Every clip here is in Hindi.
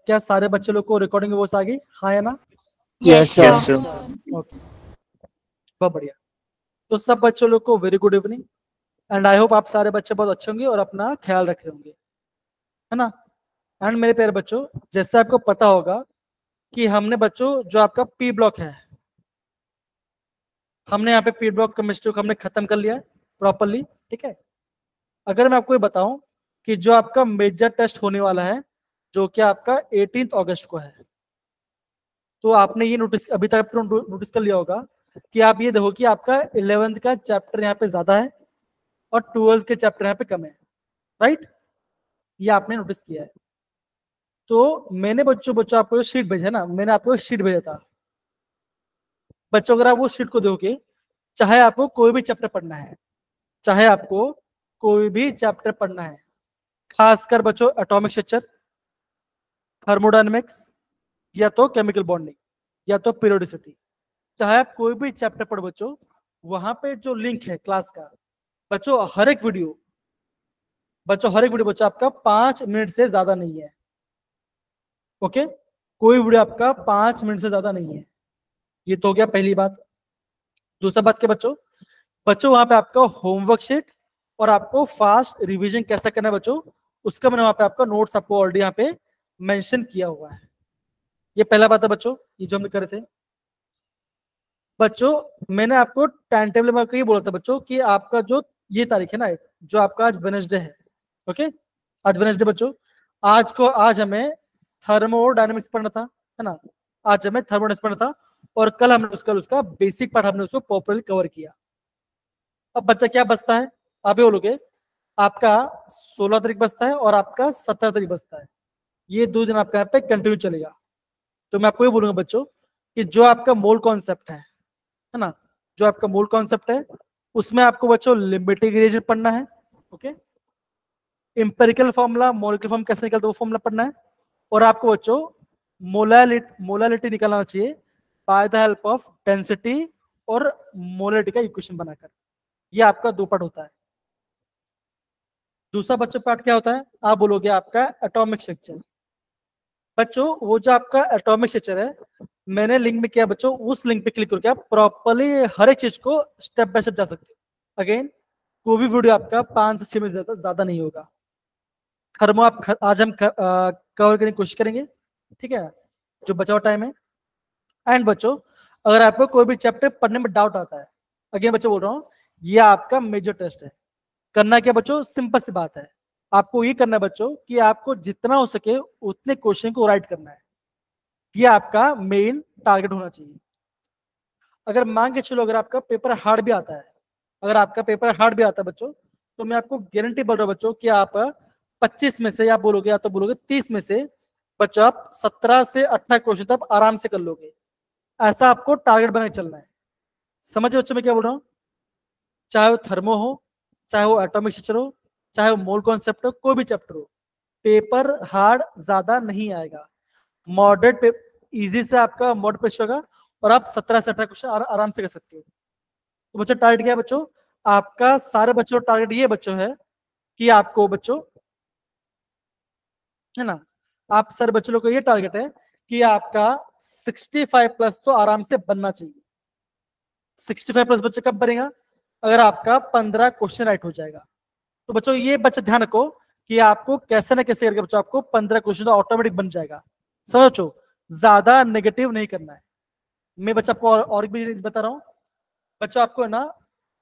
क्या सारे बच्चे लोग को रिकॉर्डिंग वॉइस आ गई? हाँ या ना? Yes Yes, sir. ओके, बहुत बढ़िया। तो सब बच्चों लोग को very good evening, and I hope आप सारे बच्चे बहुत अच्छे होंगे और अपना ख्याल रखे होंगे, है ना। एंड मेरे प्यारे बच्चों, जैसे आपको पता होगा कि हमने बच्चों जो आपका पी ब्लॉक है, हमने यहाँ पे पी ब्लॉक केमिस्ट्री को हमने खत्म कर लिया प्रॉपरली, ठीक है। अगर मैं आपको ये बताऊं कि जो आपका मेजर टेस्ट होने वाला है, जो कि आपका 18 अगस्त को है, तो आपने ये नोटिस अभी तक नोटिस कर लिया होगा कि आप ये देखो कि आपका 11th का चैप्टर यहाँ पे ज्यादा है और 12th के चैप्टर यहाँ पे कम है, राइट? ये आपने नोटिस किया है। तो मैंने बच्चों बच्चों आपको शीट भेजा ना, मैंने आपको एक शीट भेजा था बच्चों। अगर आप वो शीट को देखोगे, चाहे आपको कोई भी चैप्टर पढ़ना है, चाहे आपको कोई भी चैप्टर पढ़ना है, खासकर बच्चों एटॉमिक स्ट्रक्चर, थर्मोडायनेमिक्स, या तो केमिकल बॉन्डिंग, या तो पीरियोडिसिटी, चाहे आप कोई भी चैप्टर पढ़ बच्चों, वहां पे जो लिंक है क्लास का बच्चों, हर एक वीडियो बच्चों आपका 5 मिनट से ज्यादा नहीं है, ओके। कोई वीडियो आपका 5 मिनट से ज्यादा नहीं है। ये तो हो गया पहली बात। दूसरा बात क्या बच्चों, वहां पे आपका होमवर्क शीट और आपको फास्ट रिवीजन कैसा करना है बच्चों, उसका मैंने वहां पे आपका नोट्स आपको ऑलरेडी यहाँ पे मेंशन किया हुआ है। ये पहला बात है बच्चों, ये जो हमने करे थे बच्चों। मैंने आपको टाइम टेबल में ये बोला था बच्चों कि आपका जो ये तारीख है ना, जो आपका आज वेडनेसडे है, ओके, आज वेडनेसडे बच्चों, आज हमें थर्मोडायनेमिक्स पढ़ना था, है ना। आज हमें थर्मोडायनेमिक्स पढ़ना था और कल हमने उसका बेसिक पार्ट हमने उसको प्रॉपर्ली कवर किया। अब बच्चा क्या बचता है, आप ये बोलोगे आपका 16 तारीख बचता है और आपका 17 तारीख बचता है। ये 2 दिन आपका यहाँ पे कंटिन्यू चलेगा। तो मैं आपको ये बोलूंगा बच्चों कि जो आपका मोल कॉन्सेप्ट है ना, जो आपका मूल कॉन्सेप्ट है, उसमें आपको बच्चों लिमिटिंग रिएजेंट पढ़ना है, okay. Empirical formula, molecular form कैसे निकलता है वो फॉर्मूला पढ़ना है, और आपको बच्चों मोलालिटी निकालना चाहिए by the help of density और मोलालिटी का इक्वेशन बनाकर। ये आपका 2 पार्ट होता है। दूसरा बच्चों पार्ट क्या होता है, आप बोलोगे आपका एटॉमिक स्ट्रक्चर। बच्चों वो जो आपका एटॉमिक स्ट्रक्चर है, मैंने लिंक में किया बच्चों, उस लिंक पे क्लिक करके आप प्रॉपर्ली हर एक चीज को स्टेप बाय स्टेप जा सकते हो। अगेन कोई भी वीडियो आपका 5 से 6 मिनट ज्यादा नहीं होगा। थर्मो आज हम कवर करने की कोशिश करेंगे, ठीक है, जो बचा हुआ टाइम है। एंड बच्चों अगर आपको कोई भी चैप्टर पढ़ने में डाउट आता है, अगेन बच्चों बोल रहा हूँ, ये आपका मेजर टेस्ट है। करना क्या बच्चों, सिंपल सी बात है, आपको ये करना है बच्चों कि आपको जितना हो सके उतने क्वेश्चन को राइट करना है। ये आपका मेन टारगेट होना चाहिए। अगर मान के चलो अगर आपका पेपर हार्ड भी आता है, बच्चों, तो मैं आपको गारंटी बोल रहा हूँ बच्चों कि आप 25 में से, या बोलोगे या तो बोलोगे 30 में से बच्चों आप 17 से 18 क्वेश्चन तक आराम से कर लोगे। ऐसा आपको टारगेट बना के चलना है। समझे बच्चों मैं क्या बोल रहा हूँ? चाहे वो थर्मो हो, चाहे वो एटॉमिक स्ट्रक्चर हो, चाहे वो मोल कॉन्सेप्ट हो, कोई भी चैप्टर हो, पेपर हार्ड ज्यादा नहीं आएगा। मॉडरेट इजी से आपका मॉडरेट पेश होगा और आप 17 से 18 क्वेश्चन आराम से कर सकते हो। तो बच्चों टारगेट क्या है बच्चों, आपका सारे बच्चों टारगेट ये बच्चों है कि आपको बच्चों, है ना, आप सारे बच्चों लोग को ये टारगेट है कि आपका 65 प्लस तो आराम से बनना चाहिए। 65 प्लस बच्चे कब बनेगा, अगर आपका 15 क्वेश्चन राइट हो जाएगा। तो बच्चों ये बच्चे ध्यान रखो कि आपको कैसे ना कैसे करके बच्चों आपको 15 क्वेश्चन तो ऑटोमेटिक बन जाएगा। समझो, ज्यादा नेगेटिव नहीं करना है। मैं बच्चा आपको और भी बता रहा हूँ बच्चों, आपको ना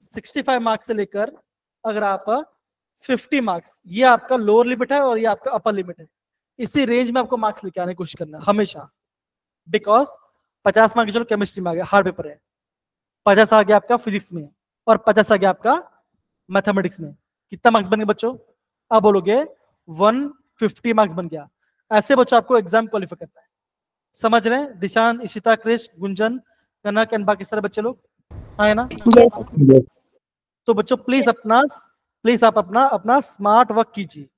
65 मार्क्स से लेकर अगर आप 50 मार्क्स, ये आपका लोअर लिमिट है और ये आपका अपर लिमिट है। इसी रेंज में आपको मार्क्स लेके आने की कोशिश करना हमेशा। बिकॉज 50 मार्क्स चलो केमिस्ट्री में आ गया, हार्ड पेपर है, 50 आ गया आपका फिजिक्स में, और 50 आ गया आपका मैथमेटिक्स में। कितना मार्क्स बन गया बच्चों, आप बोलोगे 150 मार्क्स बन गया। ऐसे बच्चों आपको एग्जाम क्वालिफाई करना है। समझ रहे हैं? दिशांत, इशिता, कृष्ण, गुंजन, कनक एंड बाकी सारे बच्चे लोग, हाँ है ना? तो बच्चों प्लीज आप अपना स्मार्ट वर्क कीजिए,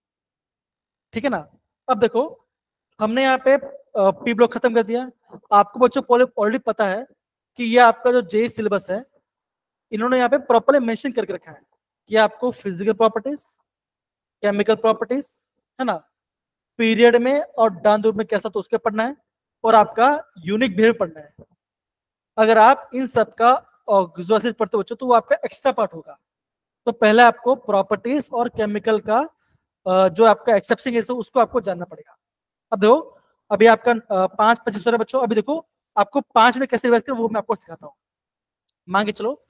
ठीक है ना। अब देखो हमने यहाँ पे पी ब्लॉक खत्म कर दिया। आपको बच्चों ऑलरेडी पता है कि ये आपका जो जे सिलेबस है, इन्होंने यहाँ पे प्रॉपर्ली मेंशन करके रखा है कि आपको फिजिकल प्रॉपर्टीज, केमिकल प्रॉपर्टीज, है ना, पीरियड में और डाउन द रूट में कैसा, तो उसके पढ़ना है, और आपका यूनिक बिहेवियर पढ़ना है। अगर आप इन सब का विजुअलाइज पढ़ते बच्चों तो वो आपका एक्स्ट्रा पार्ट होगा। तो पहले आपको प्रॉपर्टीज और केमिकल का जो आपका एक्सेप्शन है उसको आपको जानना पड़ेगा। अब देखो, अभी आपका 5-25 हो रहा है बच्चों। अभी देखो आपको 5 में कैसे रिवाइज करें वो मैं आपको सिखाता हूँ। मान के चलो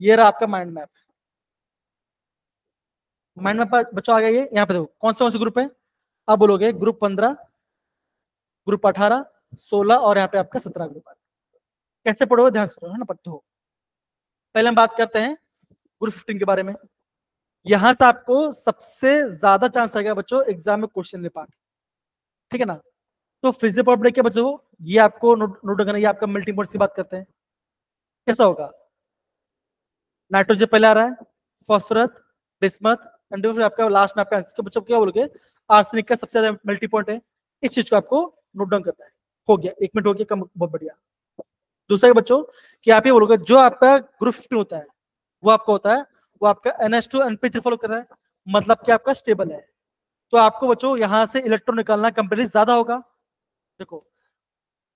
ये रहा आपका माइंड मैप। माइंड मैप बच्चों आ गया, ये यहाँ पे देखो कौन से ग्रुप है। आप बोलोगे ग्रुप 15, ग्रुप 18, 16 और यहाँ पे आपका 17 ग्रुप है। कैसे पढ़ोगे ध्यान से, है ना, पढ़ते हो। पहले हम बात करते हैं ग्रुप 15 के बारे में। यहां से आपको सबसे ज्यादा चांस आएगा बच्चों एग्जाम में क्वेश्चन ले पार्ट, ठीक है ना। तो फिजिकल प्रॉपर्टी के बच्चों ये आपको नोट करना, ये आपका मेल्टिंग पॉइंट की बात करते हैं। कैसा होगा, नाइट्रोजन पहले आ रहा है, फॉस्फोरस, बिस्मथ, एंड फिर आपका लास्ट में आपका आंसर बच्चों क्या बोलोगे, आर्सेनिक का सबसे ज्यादा मेल्टिंग पॉइंट है। इस चीज को आपको नोट डाउन करना है। हो गया, 1 मिनट हो गया, कम, बहुत बढ़िया। दूसरा बच्चों कि आप ये बोलोगे जो आपका ग्रुप 15 होता है वो आपका होता है, वो आपका NH2 NP3 फॉलो कर रहा है, मतलब कि आपका स्टेबल है। तो आपको बच्चों यहां से इलेक्ट्रॉन निकालना कंपेरेटिव ज्यादा होगा। देखो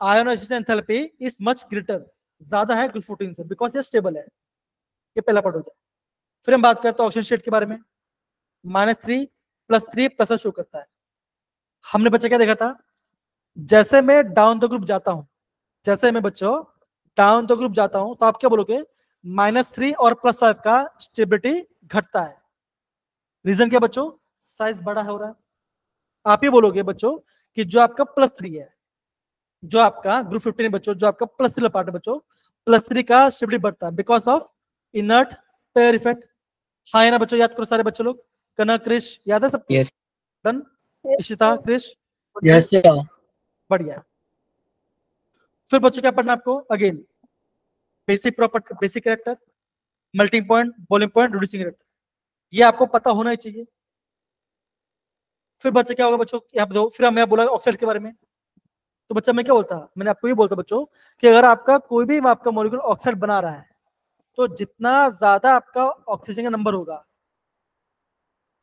ionisation enthalpy is much greater, ज्यादा है ग्रुप 14 से, बिकॉज ये स्टेबल है। ये पहला पार्ट हो गया। फिर हम बात करते हैं ऑक्सीजन स्टेट के बारे में। -3 +3 प्लस शो करता है। हमने बच्चे क्या देखा था, जैसे मैं डाउन द ग्रुप जाता हूं, जैसे मैं बच्चों डाउन द ग्रुप जाता हूं तो आप क्या बोलोगे, -3 और +5 का स्टेबिलिटी घटता है। रीजन क्या बच्चों, साइज बड़ा हो रहा है। आप ये बोलोगे बच्चों कि जो आपका +3 है, जो आपका ग्रुप 15 है बच्चों, जो आपका +3 पार्ट है बच्चों, +3 का स्टेबिलिटी बढ़ता है because of inert pair effect. हाँ है ना बच्चों, याद करो सारे बच्चे लोग। कनक, क्रिश याद है सबको? Yes done. Ishita, Krish, yes sir. बढ़िया। फिर बच्चों क्या पढ़ना आपको, again basic property, basic character, melting point, boiling point, reducing character, ये आपको पता होना ही चाहिए। फिर बच्चे क्या होगा बच्चों, यहाँ पे फिर मैं बोला ऑक्साइड के बारे में। तो बच्चा मैं क्या बोलता, मैंने आपको ये बोलता बच्चों कि अगर आपका कोई भी आपका मॉलिक्यूल ऑक्साइड बना रहा है तो जितना ज्यादा आपका ऑक्सीजन का नंबर होगा,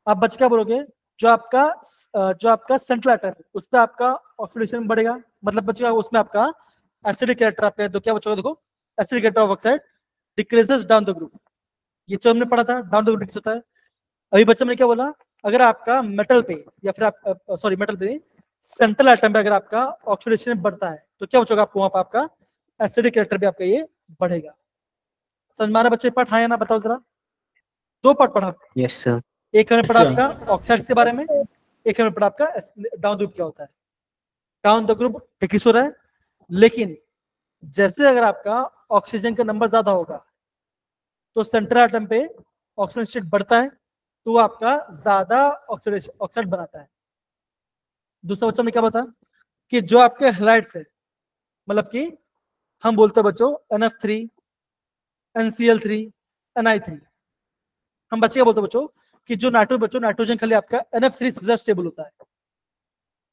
आप बच्चे क्या बोलोगे, जो आपका सेंट्रल एटम उस पर आपका ऑक्सीडेशन बढ़ेगा, मतलब बच्चे उसमें आपका एसिडिक कैरेक्टर आपका, तो क्या बच्चों देखो acidic character of oxide decreases down the group. ये जो हमने पढ़ा था डाउन द ग्रुप होता है। अभी बच्चा मैंने क्या बोला, अगर आपका मेटल पे या फिर आप सॉरी मेटल पे सेंट्रल एटम पे अगर आपका ऑक्सीडेशन बढ़ता है तो क्या बच्चों आपको वहां पर आपका एसिडिक कैरेक्टर भी आपका ये बढ़ेगा। समझ में आ रहा है बच्चे, पार्ट हाँ या ना बताओ जरा। 2 पार्ट पढ़ा, यस सर। एक हमने पढ़ा सर आपका ऑक्साइड के बारे में, एक हमने पढ़ा आपका डाउन द ग्रुप क्या होता है। डाउन द ग्रुप डिक्रीज हो रहा है, लेकिन जैसे अगर आपका ऑक्सीजन का नंबर ज्यादा होगा तो सेंट्रल एटम पे ऑक्सीजन स्टेट बढ़ता है, तो वो आपका ज्यादा ऑक्सीडेशन ऑक्साइड बनाता है। दूसरा बच्चा में क्या बता कि जो आपके हैलाइड्स है, मतलब कि हम बोलते हैं बच्चों NF3, NCl3, Ni3। हम बच्चे क्या बोलते हैं बच्चों कि जो नाइट्रोजन खाली आपका NF3 सबसे ज्यादा स्टेबल होता है।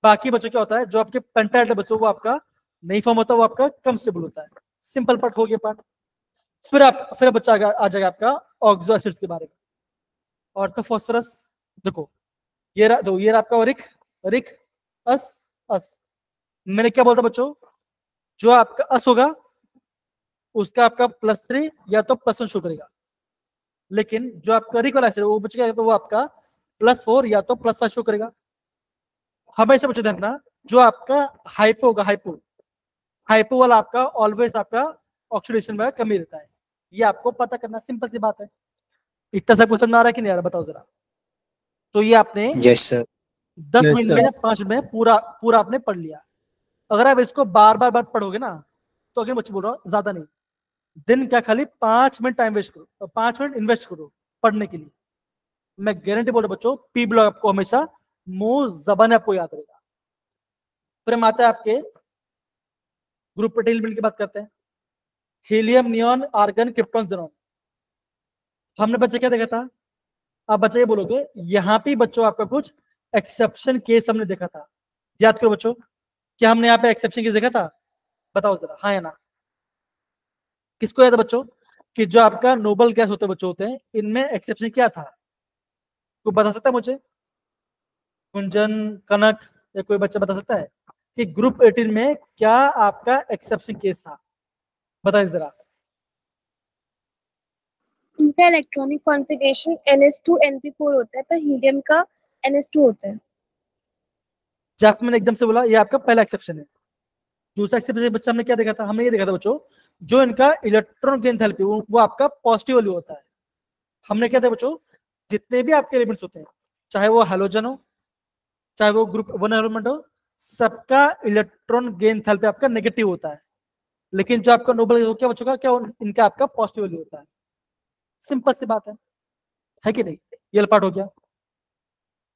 बाकी बच्चों क्या होता है, जो आपके पेंटाइड बच्चों वो आपका नहीं फॉर्म होता, वो आपका कम स्टेबल होता है। सिंपल पार्ट हो गया पार्ट। फिर बच्चा आ जाएगा आपका ऑक्सो एसिड्स के बारे में। और तो फॉस्फोरस, देखो ये रहा आपका रिक, रिक, अस, अस। मैंने क्या बोलता बच्चों, जो आपका अस होगा उसका आपका +3 या तो +1 शो करेगा, लेकिन जो आपका रिक वाला एसिड वो बचेगा तो वो आपका +4 या तो +5 शो करेगा। हमेशा बच्चों ध्यान रखना, जो आपका हाइपो होगा, हाइपो हाइपो वाला आपका ऑलवेज आपका ऑक्सीडेशन में कमी रहता है। ये आपको पता करना, सिंपल सी बात है। इतना सब क्वेश्चन आ रहा है कि नहीं आ रहा बताओ जरा। तो ये आपने yes sir. 10 yes minute sir. में 5 मिनट में पूरा पूरा आपने पढ़ लिया। अगर आप इसको बार बार पढ़ोगे ना तो अगर बच्चे बोल रहा हूँ ज्यादा नहीं, दिन क्या खाली 5 मिनट टाइम वेस्ट करो, 5 मिनट इन्वेस्ट करो पढ़ने के लिए। मैं गारंटी बोल रहा हूं बच्चों, पी ब्लॉक आपको हमेशा मुंह जबान आपको याद रहेगा। फिर हम आते हैं आपके ग्रुप प्रोटीन एलिमेंट की बात करते हैं। Helium, neon, argon, krypton, xenon. हमने बच्चे क्या देखा था, आप बच्चे ये बोलोगे यहाँ पे बच्चों आपका कुछ एक्सेप्शन केस हमने देखा था। याद करो बच्चों, क्या हमने यहाँ पे एक्सेप्शन केस देखा था, बताओ जरा हाँ या ना। किसको याद है बच्चों कि जो आपका नोबल गैस होते बच्चों होते हैं, इनमें एक्सेप्शन क्या था, कोई बता सकता है मुझे, गुंजन, कनक, या कोई बच्चा बता सकता है कि ग्रुप 18 में क्या आपका एक्सेप्शन केस था? बताइए जरा। इनका इलेक्ट्रॉनिक कॉन्फ़िगरेशन NH2 NP4 होता है, पर हीलियम का NH2 होता है। जैस्मिन ने एकदम से बोला ये आपका पहला एक्सेप्शन है। दूसरा एक्सेप्शन बच्चा हमने क्या देखा था? हमने ये देखा था बच्चों, जो इनका इलेक्ट्रॉन की एंथैल्पी वो आपका पॉजिटिव वाली होता है। हमने क्या था बच्चों, जितने भी आपके एलिमेंट्स होते हैं, चाहे वो हैलोजन हो, चाहे वो ग्रुप 1 एलिमेंट हो, सबका इलेक्ट्रॉन गेन एंथैल्पी आपका नेगेटिव होता है। लेकिन जो आपका नोबल हो क्या बच्चों का, क्या इनका आपका पॉजिटिव वाली होता है। सिंपल सी बात है कि नहीं? ये पार्ट हो गया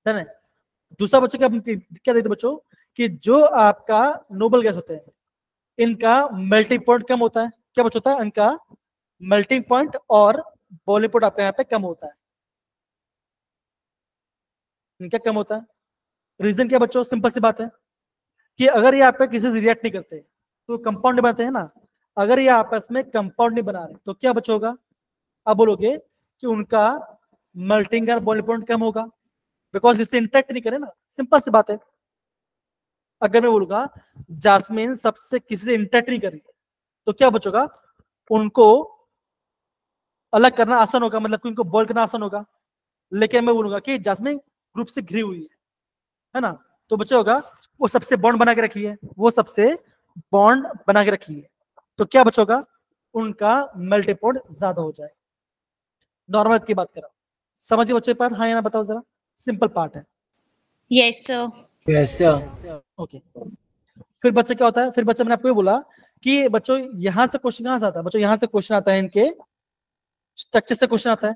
है। दूसरा बच्चों क्या देते बच्चों, कि जो आपका नोबल गैस होते हैं, इनका मेल्टिंग पॉइंट कम होता है। क्या बच्चों होता है? इनका मेल्टिंग पॉइंट और बॉइलिंग पॉइंट आपके यहाँ पे कम होता है। इनका कम होता है। रीजन क्या बच्चों? सिंपल सी बात है कि अगर ये आपस किसी से रिएक्ट नहीं करते तो कंपाउंड बनाते हैं ना। अगर ये आपस में कंपाउंड नहीं बना रहे तो क्या बच्चा होगा? आप बोलोगे कि उनका मेल्टिंग और बॉइलिंग पॉइंट कम होगा, बिकॉज इससे इंटरेक्ट नहीं करे ना। सिंपल सी बात है। अगर मैं बोलूंगा जास्मिन सबसे किसी से इंटरेक्ट नहीं कर रही है तो क्या बचोगा? उनको अलग करना आसान होगा, मतलब कि उनको बॉयल करना आसान होगा। लेकिन मैं बोलूंगा कि जास्मिन ग्रुप से घिरी हुई है ना, तो बच्चा होगा वो सबसे बॉन्ड बना के रखी है, वो सबसे बॉन्ड बना के रखी है, तो क्या बच्चा होगा? उनका मल्टीपॉड ज्यादा हो जाए। नॉर्मल की बात कर रहा हूं, समझिए बच्चे पार्ट? हाँ या ना बताओ जरा। सिंपल पार्ट है। Yes sir. Yes sir. Okay. फिर बच्चा क्या होता है? फिर बच्चा मैंने आपको ये बोला कि बच्चों यहां से क्वेश्चन कहां से आता है? बच्चों यहां से क्वेश्चन आता है इनके स्ट्रक्चर से क्वेश्चन आता है।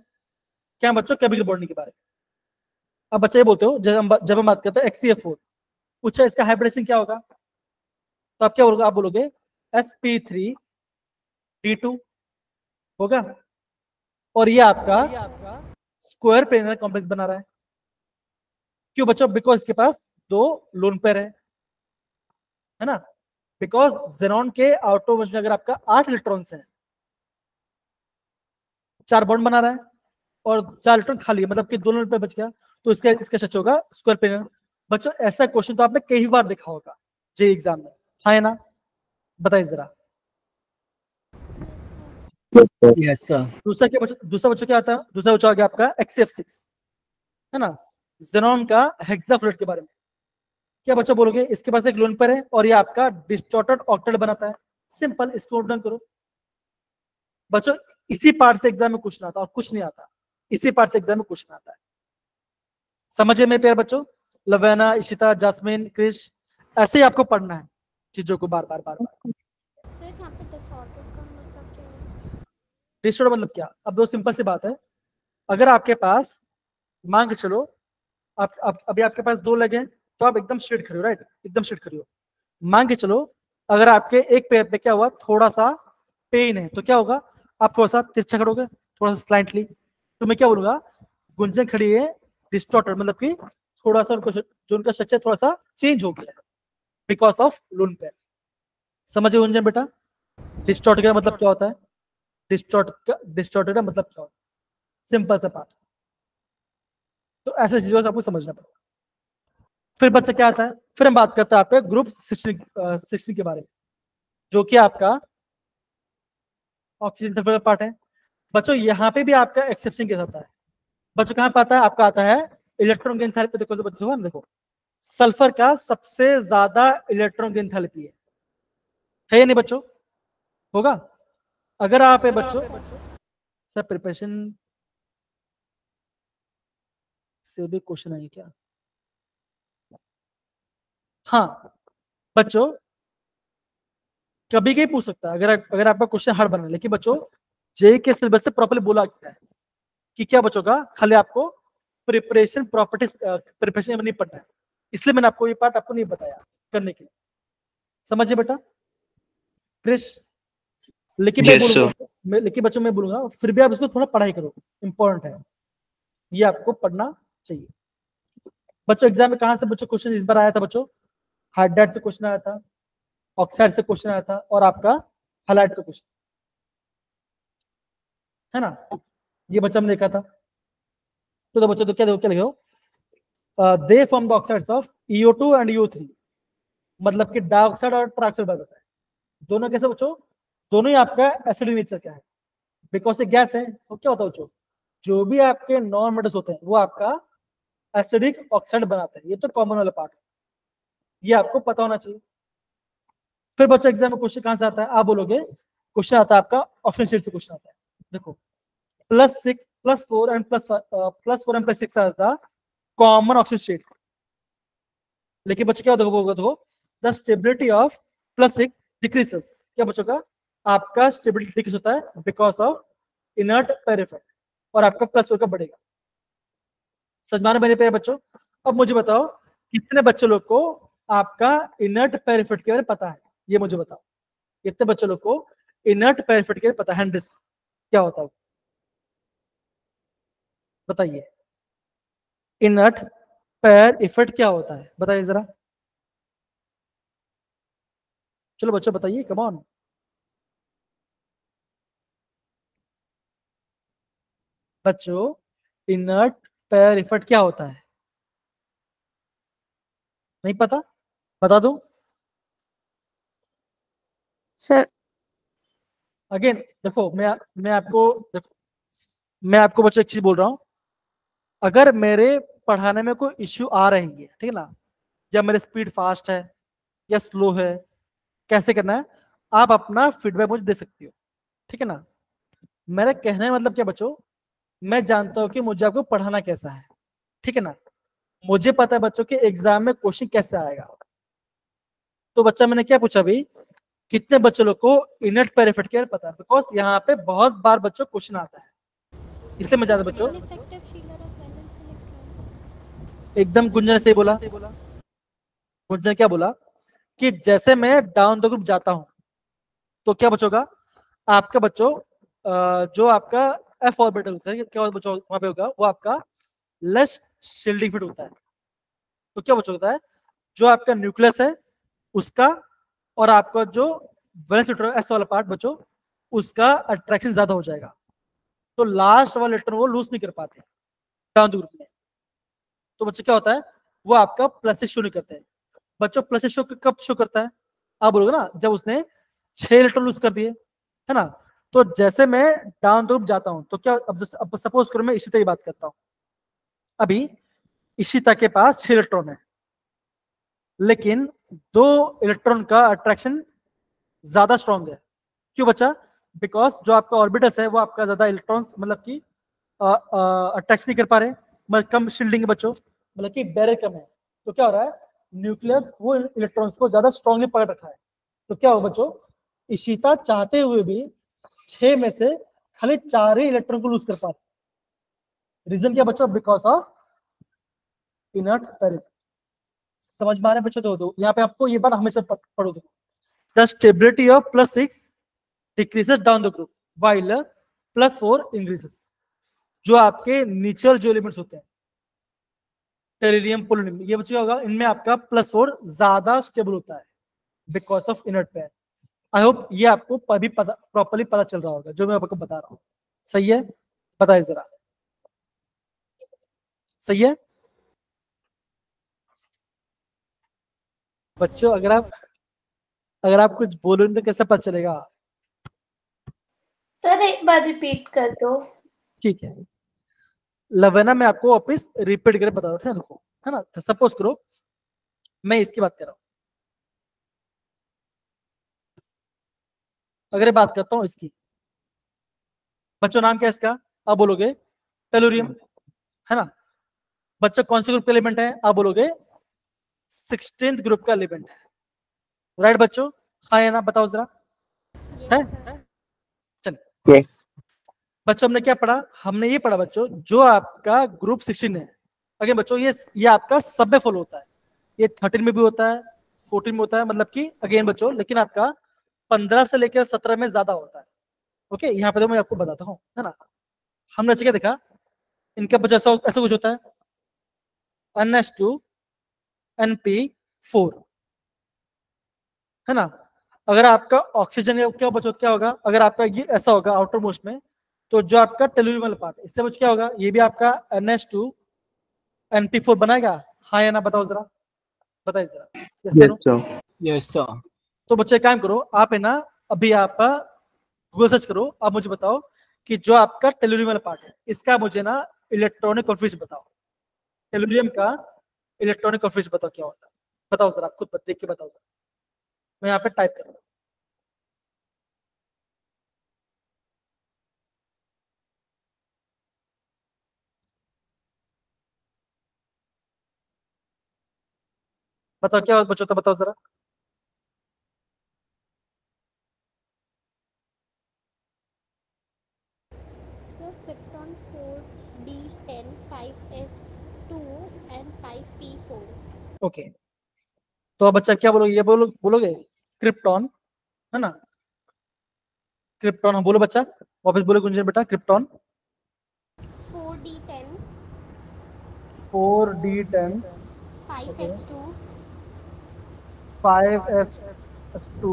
क्या बच्चों? केमिकल बॉन्डिंग के बारे में। अब बच्चे ये बोलते हो जब हम बात करते हैं HCl4, पूछा इसका हाइब्रिडेशन क्या होगा, तो आप क्या बोलोगे? आप बोलोगे sp3d2 होगा। और ये आपका स्क्वायर पेयर कॉम्प्लेक्स बना रहा है। क्यों बच्चों? बिकॉज इसके पास दो लोन पेयर है ना। बिकॉज जेनॉन के आउटर में अगर आपका 8 इलेक्ट्रॉन्स हैं, 4 बॉन्ड बना रहा है और 4 इलेक्ट्रॉन खाली है, मतलब कि दोनों लोन पेयर बच गया, तो इसका सच होगा स्क्वायर पेयर। बच्चों ऐसा क्वेश्चन तो आपने कई बार देखा होगा जे एग्जाम में, हाँ है ना? बताइए जरा। Yes sir. दूसरा बच्चों क्या आता है? दूसरा बच्चों आ गया आपका XF6 है ना, जेनॉन का हेक्साफ्लोराइड के बारे में। क्या बच्चा बोलोगे? इसके पास एक लोन पेयर है और ये आपका डिस्टॉर्टेड ऑक्टेट बनाता है। सिंपल, इसको डन करो बच्चों। इसी पार्ट से एग्जाम में क्वेश्चन आता है और कुछ नहीं आता। इसी पार्ट से एग्जाम में क्वेश्चन आता है। समझे मेरे प्यारे बच्चों? लवेना, इशिता, जास्मिन, क्रिश, ऐसे ही आपको पढ़ना है चीजों को बार बार बार बार। सर यहाँ पे डिसऑर्डर का मतलब क्या है? डिस्टॉर्ट मतलब क्या? अब दो सिंपल सी बात है। अगर आपके पास मान के चलो, आप अभी आपके पास 2 लेग हैं, तो आप एकदम स्ट्रेट खड़े हो, राइट? एकदम स्ट्रेट खड़े हो। मान के चलो अगर आपके एक पैर पे क्या हुआ, थोड़ा सा पेन है, तो क्या होगा? आप थोड़ा सा तिरछा खड़ोगे, थोड़ा सा स्लाइटली। तो मैं क्या बोलूंगा? गुंजन खड़ी है डिस्टॉर्टेड, मतलब कि थोड़ा सा उनको जो उनका स्ट्रक्चर थोड़ा सा चेंज हो गया है बिकॉज ऑफ लून पेयर। समझे गुंजन बेटा? डिस्टॉर्टेड का मतलब क्या होता है? डिस्टॉर्टेड का मतलब क्या होता है? सिंपल सा पार्ट। तो ऐसे चीजों से आपको समझना पड़ेगा। फिर बच्चा क्या आता है? फिर हम बात करते हैं आपके ग्रुप 16 के बारे में, जो कि आपका ऑक्सीजन सल्फर पार्ट है। बच्चों यहाँ पे भी आपका एक्सेप्शन के साथ है। बच्चों कहाँ पे आता है? आपका आता है इलेक्ट्रॉन की एंथैल्पी। देखो बच्चों देखो, सल्फर का सबसे ज्यादा इलेक्ट्रॉन की एंथैल्पी है या नहीं बच्चों? होगा। अगर आप है बच्चों सर प्रिपरेशन से भी क्वेश्चन आएंगे क्या? हाँ बच्चों, कभी कभी पूछ सकता है अगर आपका क्वेश्चन हार्ड बना, लेकिन बच्चों जे के सिलेबस से प्रॉपर्ली बोला गया है कि क्या बच्चों का खाली आपको प्रिपरेशन प्रॉपर्टीज प्रिपरेशन नहीं पढ़ना है। इसलिए मैंने आपको ये पार्ट आपको नहीं बताया करने के लिए। समझिए बेटा क्रिश? लेकिन मैं बोलूंगा, लेकिन बच्चों मैं बोलूंगा फिर भी आप इसको थोड़ा पढ़ाई करो, इंपॉर्टेंट है, ये आपको पढ़ना चाहिए। बच्चों एग्जाम में कहां से बच्चों क्वेश्चन इस बार आया था बच्चों? हाइड्राइड से क्वेश्चन आया था, ऑक्साइड से क्वेश्चन आया था, और आपका हैलाइड से क्वेश्चन, है ना? ये बच्चा हमने देखा था। तो बच्चों तो क्या देखो, क्या लिखो? They form the oxides of EO2 and EO3, मतलब कि डाइऑक्साइड और ट्राइऑक्साइड बन जाता है। दोनों कैसे बच्चों, दोनों ही आपका एसिडिक नेचर का है, बिकॉज ये गैस है। तो क्या होता है बच्चों, जो भी आपके नॉन मेटल्स होते हैं वो आपका एसिडिक ऑक्साइड बनाते हैं। ये तो कॉमन वाला पार्ट है, ये आपको पता होना चाहिए। फिर बच्चों एग्जाम में क्वेश्चन कहां से आता है, आप बोलोगे क्वेश्चन आता है आपका ऑप्शन शीट से क्वेश्चन आता है। देखो +6 +4 एंड +4 एंड +6 आता कॉमन ऑप्शन शीट। लेकिन बच्चों क्या होगा, देखो द स्टेबिलिटी ऑफ +6 डिक्रीजेस। क्या बच्चों का, आपका स्टेबिलिटी डिक्रीज होता है because of inert pair effect, और आपका +4 का बढ़ेगा। समझ में आ रहा है मेरे प्यारे बच्चों। अब मुझे बताओ कितने बच्चे लोग को आपका इनर्ट पेयर इफेक्ट के बारे में पता है, ये मुझे बताओ। कितने बच्चे लोग को इनर्ट पेयर इफेक्ट के बारे में पता है, हैंड रेस क्या होता है बताइए। इनर्ट पेयर इफेक्ट क्या होता है बताइए जरा, चलो बच्चों बताइए, कम ऑन। बच्चों इनर्ट पेयर इफेक्ट क्या होता है, नहीं पता, बता दूं सर अगेन। देखो मैं आपको देखो, मैं आपको बच्चों एक चीज बोल रहा हूं, अगर मेरे पढ़ाने में कोई इश्यू आ रही है, ठीक है ना, या मेरी स्पीड फास्ट है या स्लो है, कैसे करना है, आप अपना फीडबैक मुझे दे सकती हो, ठीक है ना। मेरा कहने का मतलब क्या बच्चों, मैं जानता हूं कि मुझे आपको पढ़ाना कैसा है, ठीक है ना। मुझे पता है बच्चों के एग्जाम में क्वेश्चन कैसे आएगा। तो बच्चा मैंने क्या पूछा अभी, कितने बच्चे लोग को इनर्ट पेयर इफेक्ट के बारे में पता है, बिकॉज यहाँ पे बहुत बार बच्चों क्वेश्चन आता है, इसलिए मैं ज्यादा बच्चों। Ineffective Sheeler of valence electron. एकदम गुंजन ने सही बोला। गुंजन ने क्या बोला कि जैसे मैं डाउन द ग्रुप जाता हूं तो क्या बचोगा आपका बच्चों, जो आपका F ऑर्बिटल होता है, क्या बच्चों वहां पे होगा, वो आपका लेस शील्डिंग फिट होता है। तो क्या बच्चों होता है, जो आपका न्यूक्लियस है उसका, और आपका जो वैलेंस इलेक्ट्रॉन एस वाला पार्ट बच्चों, उसका अट्रैक्शन ज्यादा हो जाएगा, तो लास्ट वाला इलेक्ट्रॉन वो लूज नहीं कर पाते डाउन द ग्रुप में। तो बच्चों क्या होता है, वो आपका प्लस शो नहीं करते हैं। बच्चों प्लस शो कब शो करता है, आप बोलोगे ना जब उसने 6 इलेक्ट्रॉन लूज कर दिए, है ना। तो जैसे मैं डाउन द ग्रुप जाता हूं तो क्या, अब सपोज करो मैं इशिता की बात करता हूं, अभी इशिता के पास 6 इलेक्ट्रॉन है, लेकिन 2 इलेक्ट्रॉन का अट्रैक्शन ज्यादा स्ट्रॉन्ग है। क्यों बच्चा, बिकॉज जो आपका ऑर्बिटस है वो आपका ज्यादा इलेक्ट्रॉन मतलब कि अट्रैक्शन नहीं कर पा रहे, मतलब कम शील्डिंग है बच्चों, मतलब कि बैरियर कम है। तो क्या हो रहा है, न्यूक्लियस वो इलेक्ट्रॉन्स को ज्यादा स्ट्रांगली पकड़ रखा है। तो क्या हो बच्चों, इशिता चाहते हुए भी 6 में से खाली 4 ही इलेक्ट्रॉन को लूज कर पाते। रीजन क्या बच्चों, बिकॉज ऑफ इनर्ट पेयर। समझ में आ रहा है बच्चों, दो यहाँ पे आपको ये बात हमेशा पढ़ोगे, the stability of +6 decreases down the group while +4 increases. जो आपके नेचुरल जो एलिमेंट्स होते हैं टेरिलियम पोलोनियम, ये बच्चे होगा, इनमें आपका +4 ज्यादा स्टेबल होता है because of inert pair. I hope ये आपको अभी प्रॉपर्ली पता चल रहा होगा जो मैं आपको बता रहा हूँ। सही है, बताइए जरा, सही है बच्चों। अगर आप कुछ बोलोगे तो कैसे पता चलेगा। सर एक बार रिपीट कर दो। ठीक है, लवेना मैं आपको वापस रिपीट करके बता रहा था, है ना। तो सपोज करो मैं इसकी बात कर रहा हूँ, अगर बात करता हूँ इसकी, बच्चों नाम क्या है इसका, आप बोलोगे टेलुरियम, है ना। बच्चों कौन से ग्रुप का एलिमेंट है, आप बोलोगे 16th ग्रुप का एलिमेंट है, राइट बच्चों। हाँ या ना बताओ जरा, है यस सर। चलिए बच्चों हमने क्या पढ़ा, हमने ये पढ़ा बच्चों जो आपका ग्रुप 16 है, अगर बच्चों ये आपका सब में फॉलो होता है, ये 13 में भी होता है, 14 में होता है, मतलब कि अगेन बच्चों, लेकिन आपका 15 से लेकर 17 में ज्यादा होता है। ओके, यहाँ पे तो मैं आपको बताता हूँ, है ना। हमने क्या देखा, इनका बच्चों ऐसा कुछ होता है NH2 NP4, है ना। अगर आपका ऑक्सीजन क्या बच्चों क्या होगा, अगर आपका ये ऐसा होगा आउटर मोस्ट में, तो जो आपका टेलुरियम वाला पार्ट, इससे बच क्या होगा, ये भी आपका NH2 NP4 बनाएगा, हाँ या ना बताओ जरा, बताइए जरा, yes or no? Yes, sir. Yes, sir. तो बच्चे काम करो, आप है ना अभी आप गूगल सर्च करो, आप मुझे बताओ कि जो आपका टेलुरियम वाला पार्ट है इसका मुझे ना इलेक्ट्रॉनिक कॉन्फिगरेशन बताओ, टेलुरियम का इलेक्ट्रॉनिक कॉन्फिगरेशन बताओ क्या होता है, बताओ जरा, आप खुद देख के बताओ जरा, मैं यहाँ पे टाइप कर रहा हूँ। बताओ क्या बच्चों, तो बताओ जरा। So Krypton 4D10 5S2 and 5P4. Okay, तो अब बच्चा क्या बोलोगे, ये बोलोगे क्रिप्टॉन है ना, क्रिप्टॉन, हाँ बोलो बच्चा, वापस बोलो गुंजन बेटा, krypton 4D10 4D10 5S2 5S2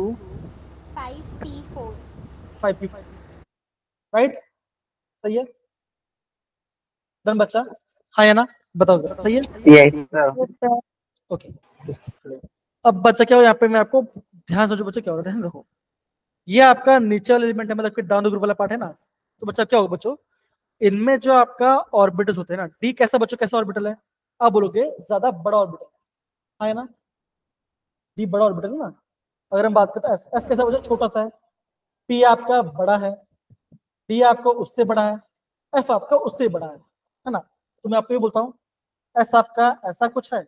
5P4. 5P, right, सही है, डन बच्चा, हाँ या ना बताओ जरा, सही है, Yes, sir. ओके। अब बच्चा क्या हो, यहाँ पे मैं आपको ध्यान से, बच्चा क्या हो रहा है ध्यान रखो, ये आपका नीचे वाला एलिमेंट है, मतलब कि डाउन द ग्रुप वाला पार्ट है ना, तो बच्चा क्या होगा बच्चों, इनमें जो आपका ऑर्बिटल्स होते हैं ना, डी कैसा बच्चों, कैसा ऑर्बिटल है, आप बोलोगे ज्यादा बड़ा ऑर्बिटल है, हाँ ना, डी बड़ा ऑर्बिटल है ना। अगर हम बात करते हैं एस, एस कैसा बच्चों, छोटा सा है, पी आपका बड़ा है, डी आपका उससे बड़ा है, एफ आपका उससे बड़ा है ना। तो मैं आपको ये बोलता हूँ, एस आपका ऐसा कुछ है,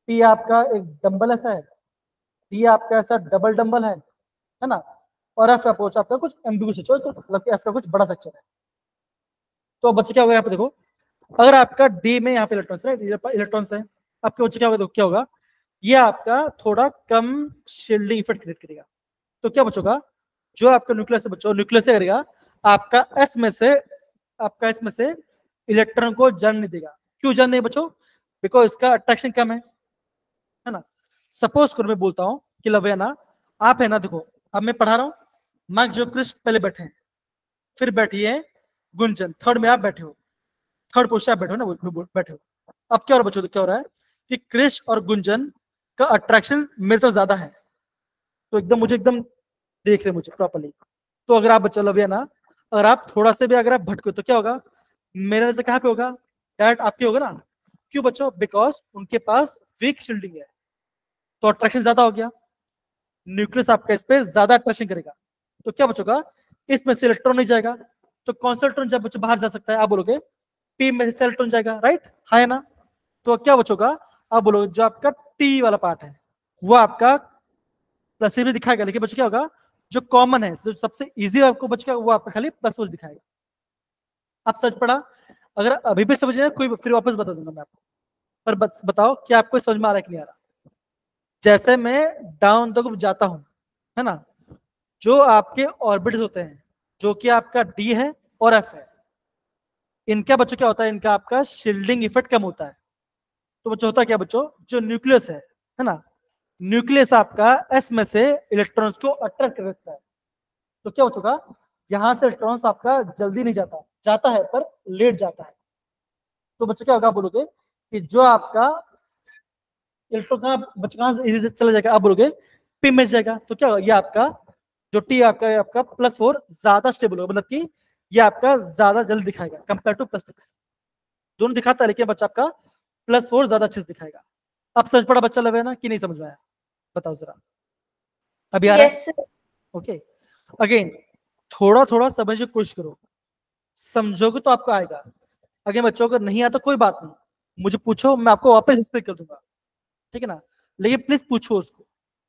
पी आपका एक डंबल ऐसा है, डी आपका ऐसा डबल डंबल है ना, और एफ आपका कुछ एम्बिगुअस है, तो मतलब एफ का कुछ बड़ा सेक्शन है। तो अब बच्चे क्या होगा, यहाँ पे देखो, अगर आपका डी में यहाँ पे इलेक्ट्रॉन्स है, इलेक्ट्रॉन्स है, आपके बच्चे क्या होगा, क्या होगा, ये आपका थोड़ा कम शील्डिंग इफेक्ट क्रिएट करेगा। तो क्या बचोगा, जो आपका न्यूक्लियस है बच्चों, न्यूक्लियस से करेगा आपका एस में से इलेक्ट्रॉन को जाने नहीं देगा। क्यों जाने नहीं बच्चों, बिकॉज इसका अट्रैक्शन कम है ना। सपोज करो मैं बोलता हूँ कि लवेना आप है ना, देखो अब मैं पढ़ा रहा हूँ, मार्क जो क्रिस्ट पहले बैठे हैं, फिर बैठी है गुंजन, थर्ड में आप बैठे हो, थर्ड पोजिशन आप बैठे हो ना, बैठे हो। अब क्या हो रहा बच्चों, क्या हो रहा है कि क्रिश और गुंजन का अट्रैक्शन मेरे तो ज्यादा है, तो एकदम मुझे एकदम देख रहे मुझे प्रॉपर्ली। तो अगर आप बच्चा लविया ना, अगर आप थोड़ा से भी अगर आप भटको तो क्या होगा, मेरे नजर कहाँ पे होगा, डायरेक्ट आपके होगा ना। क्यों बच्चों, बिकॉज उनके पास वीक शील्डिंग है, तो अट्रैक्शन ज्यादा हो गया, न्यूक्लियस आपका इस पे ज्यादा अट्रैक्शन करेगा। तो क्या बचोगा, इसमें से इलेक्ट्रॉन नहीं जाएगा, तो कौन सा इलेक्ट्रॉन जब बच्चों बाहर जा सकता है, आप बोलोगे पी में से इलेक्ट्रॉन जाएगा, राइट, है ना। तो क्या बचोगा, आप बोलोगे जो आपका टी वाला पार्ट है वो आपका प्लस भी दिखाएगा, लेकिन बच्चों क्या होगा, जो कॉमन है, जो सबसे इजी आपको बचेगा वो आपका खाली प्लस दिखाएगा। आप सच पढ़ा, अगर अभी भी समझ नहीं कोई, फिर वापस बता दूंगा मैं आपको, पर बस बताओ कि आपको समझ में आ रहा है कि नहीं आ रहा। जैसे मैं डाउन द ग्रुप जाता हूं है ना, जो आपके ऑर्बिट्स होते हैं, जो कि आपका डी है और एफ है, इनका बच्चों क्या होता है, इनका आपका शील्डिंग इफेक्ट कम होता है। तो बच्चों होता है क्या बच्चों, जो न्यूक्लियस है ना, न्यूक्लियस आपका एस में से इलेक्ट्रॉन्स को अट्रैक्ट करता है। तो क्या बच्चों, यहां से इलेक्ट्रॉन्स आपका जल्दी नहीं जाता है पर लेट जाता है। तो बच्चों क्या होगा, बोलोगे कि जो आपका इलेक्ट्रॉन कहाँ से इजी से चला जाएगा, आप बोलोगे पी में जाएगा। तो क्या होगा, ये आपका जो टी आपका +4 ज्यादा स्टेबल होगा, मतलब कि ये आपका ज्यादा जल्द दिखाएगा कंपेयर टू +6। दोनों दिखाता है, लेकिन बच्चा आपका +4 ज्यादा अच्छे से दिखाएगा। अब समझ पड़ा बच्चा लगे ना कि नहीं समझ में आया, बताओ जरा, अभी आ रहा है, Yes, sir. ओके। अगेन थोड़ा थोड़ा समझने की कोशिश करो, समझोगे तो आपको आएगा। अगर बच्चों को नहीं आता कोई बात नहीं, मुझे पूछो, मैं आपको वापस एक्सप्लेन कर दूंगा, ठीक है ना। लेकिन प्लीज पूछो उसको,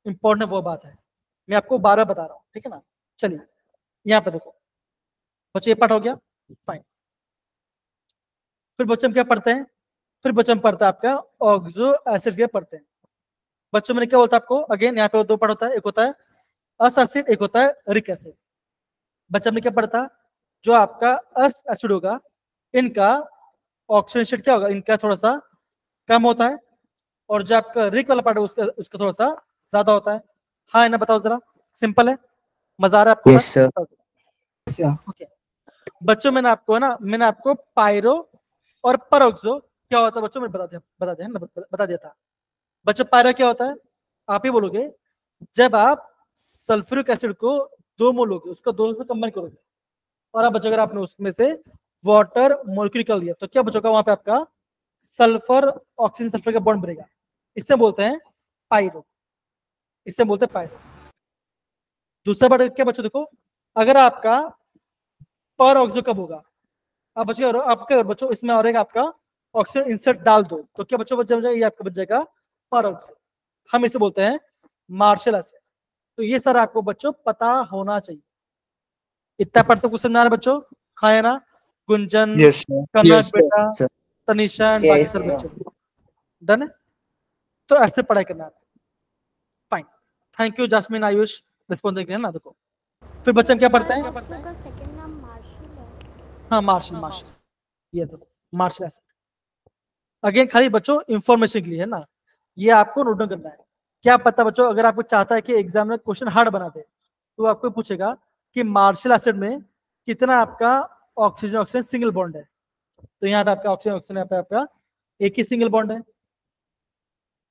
इंपॉर्टेंट वो बात है, मैं आपको 12 बता रहा हूँ, ठीक है ना। चलिए यहाँ पे देखो बच्चों, ये पार्ट हो गया, फाइन। फिर बच्चों हम क्या पढ़ते हैं, फिर बच्चों हम पढ़ते हैं आपका ऑक्सो एसिड्स के पढ़ते हैं। बच्चों मैंने क्या बोलता है आपको, अगेन यहाँ पे 2 पार्ट होता है, एक होता है अस एसिड, एक होता है रिक एसिड। बच्चा हमने क्या पढ़ता, जो आपका अस एसिड होगा, इनका ऑक्सीडेशन क्या होगा, इनका थोड़ा सा कम होता है, और जो आपका रिक वाला पार्ट है उसका थोड़ा सा ज्यादा होता है। हाँ ना, बताओ जरा, सिंपल है, मजा आ रहा है आपको? Yes, sir. ओके बच्चों, मैंने आपको पायरो और परऑक्सो क्या होता है बच्चों, मैं बता दिया था बच्चों। पायरा क्या होता है, आप ही बोलोगे, जब आप सल्फ्यूरिक एसिड को 2 मोल लोगे, उसको 2 से कंबाइन करोगे, और आप बच्चों अगर आपने उसमें से वाटर मॉलिक्यूल निकाल लिया, तो क्या बचोगा वहां पे आपका सल्फर ऑक्सीजन सल्फर का बॉन्ड बनेगा, इससे बोलते हैं पायरो, इससे बोलते हैं पायरो। दूसरा बात क्या बच्चों, देखो अगर आपका पर ऑक्सीजन कब होगा, आप बच्चों आपका बच्चों इसमें और एक आपका ऑक्सीजन इंसर्ट डाल दो, तो क्या बच्चों बच जाएगा, ये आपका बच जाएगा पर ऑक्सीजन, हम इसे बोलते हैं मार्शल एसिड। तो ये सर आपको बच्चों पता होना चाहिए। इतना पार्ट सब क्वेश्चन आ रहा है बच्चों, हाँ है ना? Gunjan, Yes, sir. कनक Yes, sir. बेटा, तनिषा एंड बाकी सर बच्चों, डन है? तो ऐसे पढ़ाई करना है। Fine, thank you jasmine Ayush response देने के लिए ना। देखो फिर बच्चे हम क्या पढ़ते हैं, आप लोग का सेकंड नाम मार्शल है। हाँ मार्शल, मार्शल, ये देखो मार्शल एसिड। अगेन खाली बच्चों इंफॉर्मेशन के लिए है ना, ये आपको नोट डाउन करना है। क्या पता बच्चों, अगर आपको चाहता है कि एग्जाम में क्वेश्चन हार्ड बना दे, तो आपको पूछेगा कि मार्शल एसिड में कितना आपका ऑक्सीजन ऑक्सीजन सिंगल बॉन्ड है, तो यहाँ पे आपका ऑक्सीजन ऑक्सीजन यहाँ पे आपका एक ही सिंगल बॉन्ड है।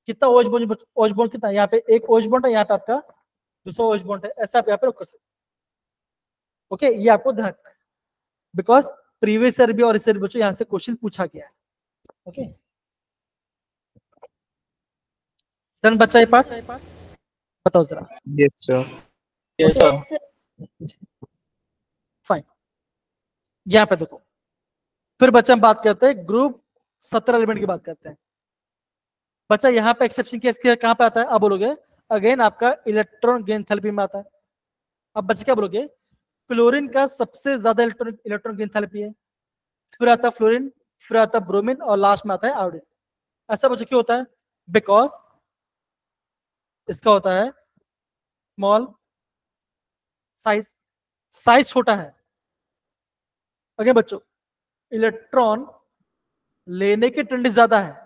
कितना ओएच बॉन्ड कितना, यहाँ पे एक ओएच बॉन्ड है, यहाँ पे आपका दूसरा ओएच बॉन्ड है, ऐसा आप यहाँ पे रख कर सकते। ओके, ये आपको ध्यान रखना है, बिकॉज प्रीवियस ईयर भी और इस ईयर बच्चों यहाँ से क्वेश्चन पूछा गया है। ओके डन बच्चा, ये पार्ट बताओ जरा। Yes, sir. Yes, sir. Fine, यहाँ पे देखो फिर बच्चा हम बात करते हैं ग्रुप 17 एलिमेंट की बात करते हैं। बच्चा यहाँ पे एक्सेप्शन केस कहाँ पे आता है, अब बोलोगे अगेन आपका इलेक्ट्रॉन गेन थेरेपी में आता है। अब बच्चे क्या बोलोगे, क्लोरीन का सबसे ज्यादा इलेक्ट्रॉन गेन थेरेपी है, फिर आता है फ्लोरीन, फिर आता है ब्रोमीन, और लास्ट में आता है आयोडीन। ऐसा बच्चे क्यों होता है, बिकॉज इसका होता है स्मॉल साइज, साइज छोटा है। अगेन बच्चों इलेक्ट्रॉन लेने की टेंडेंसी ज्यादा है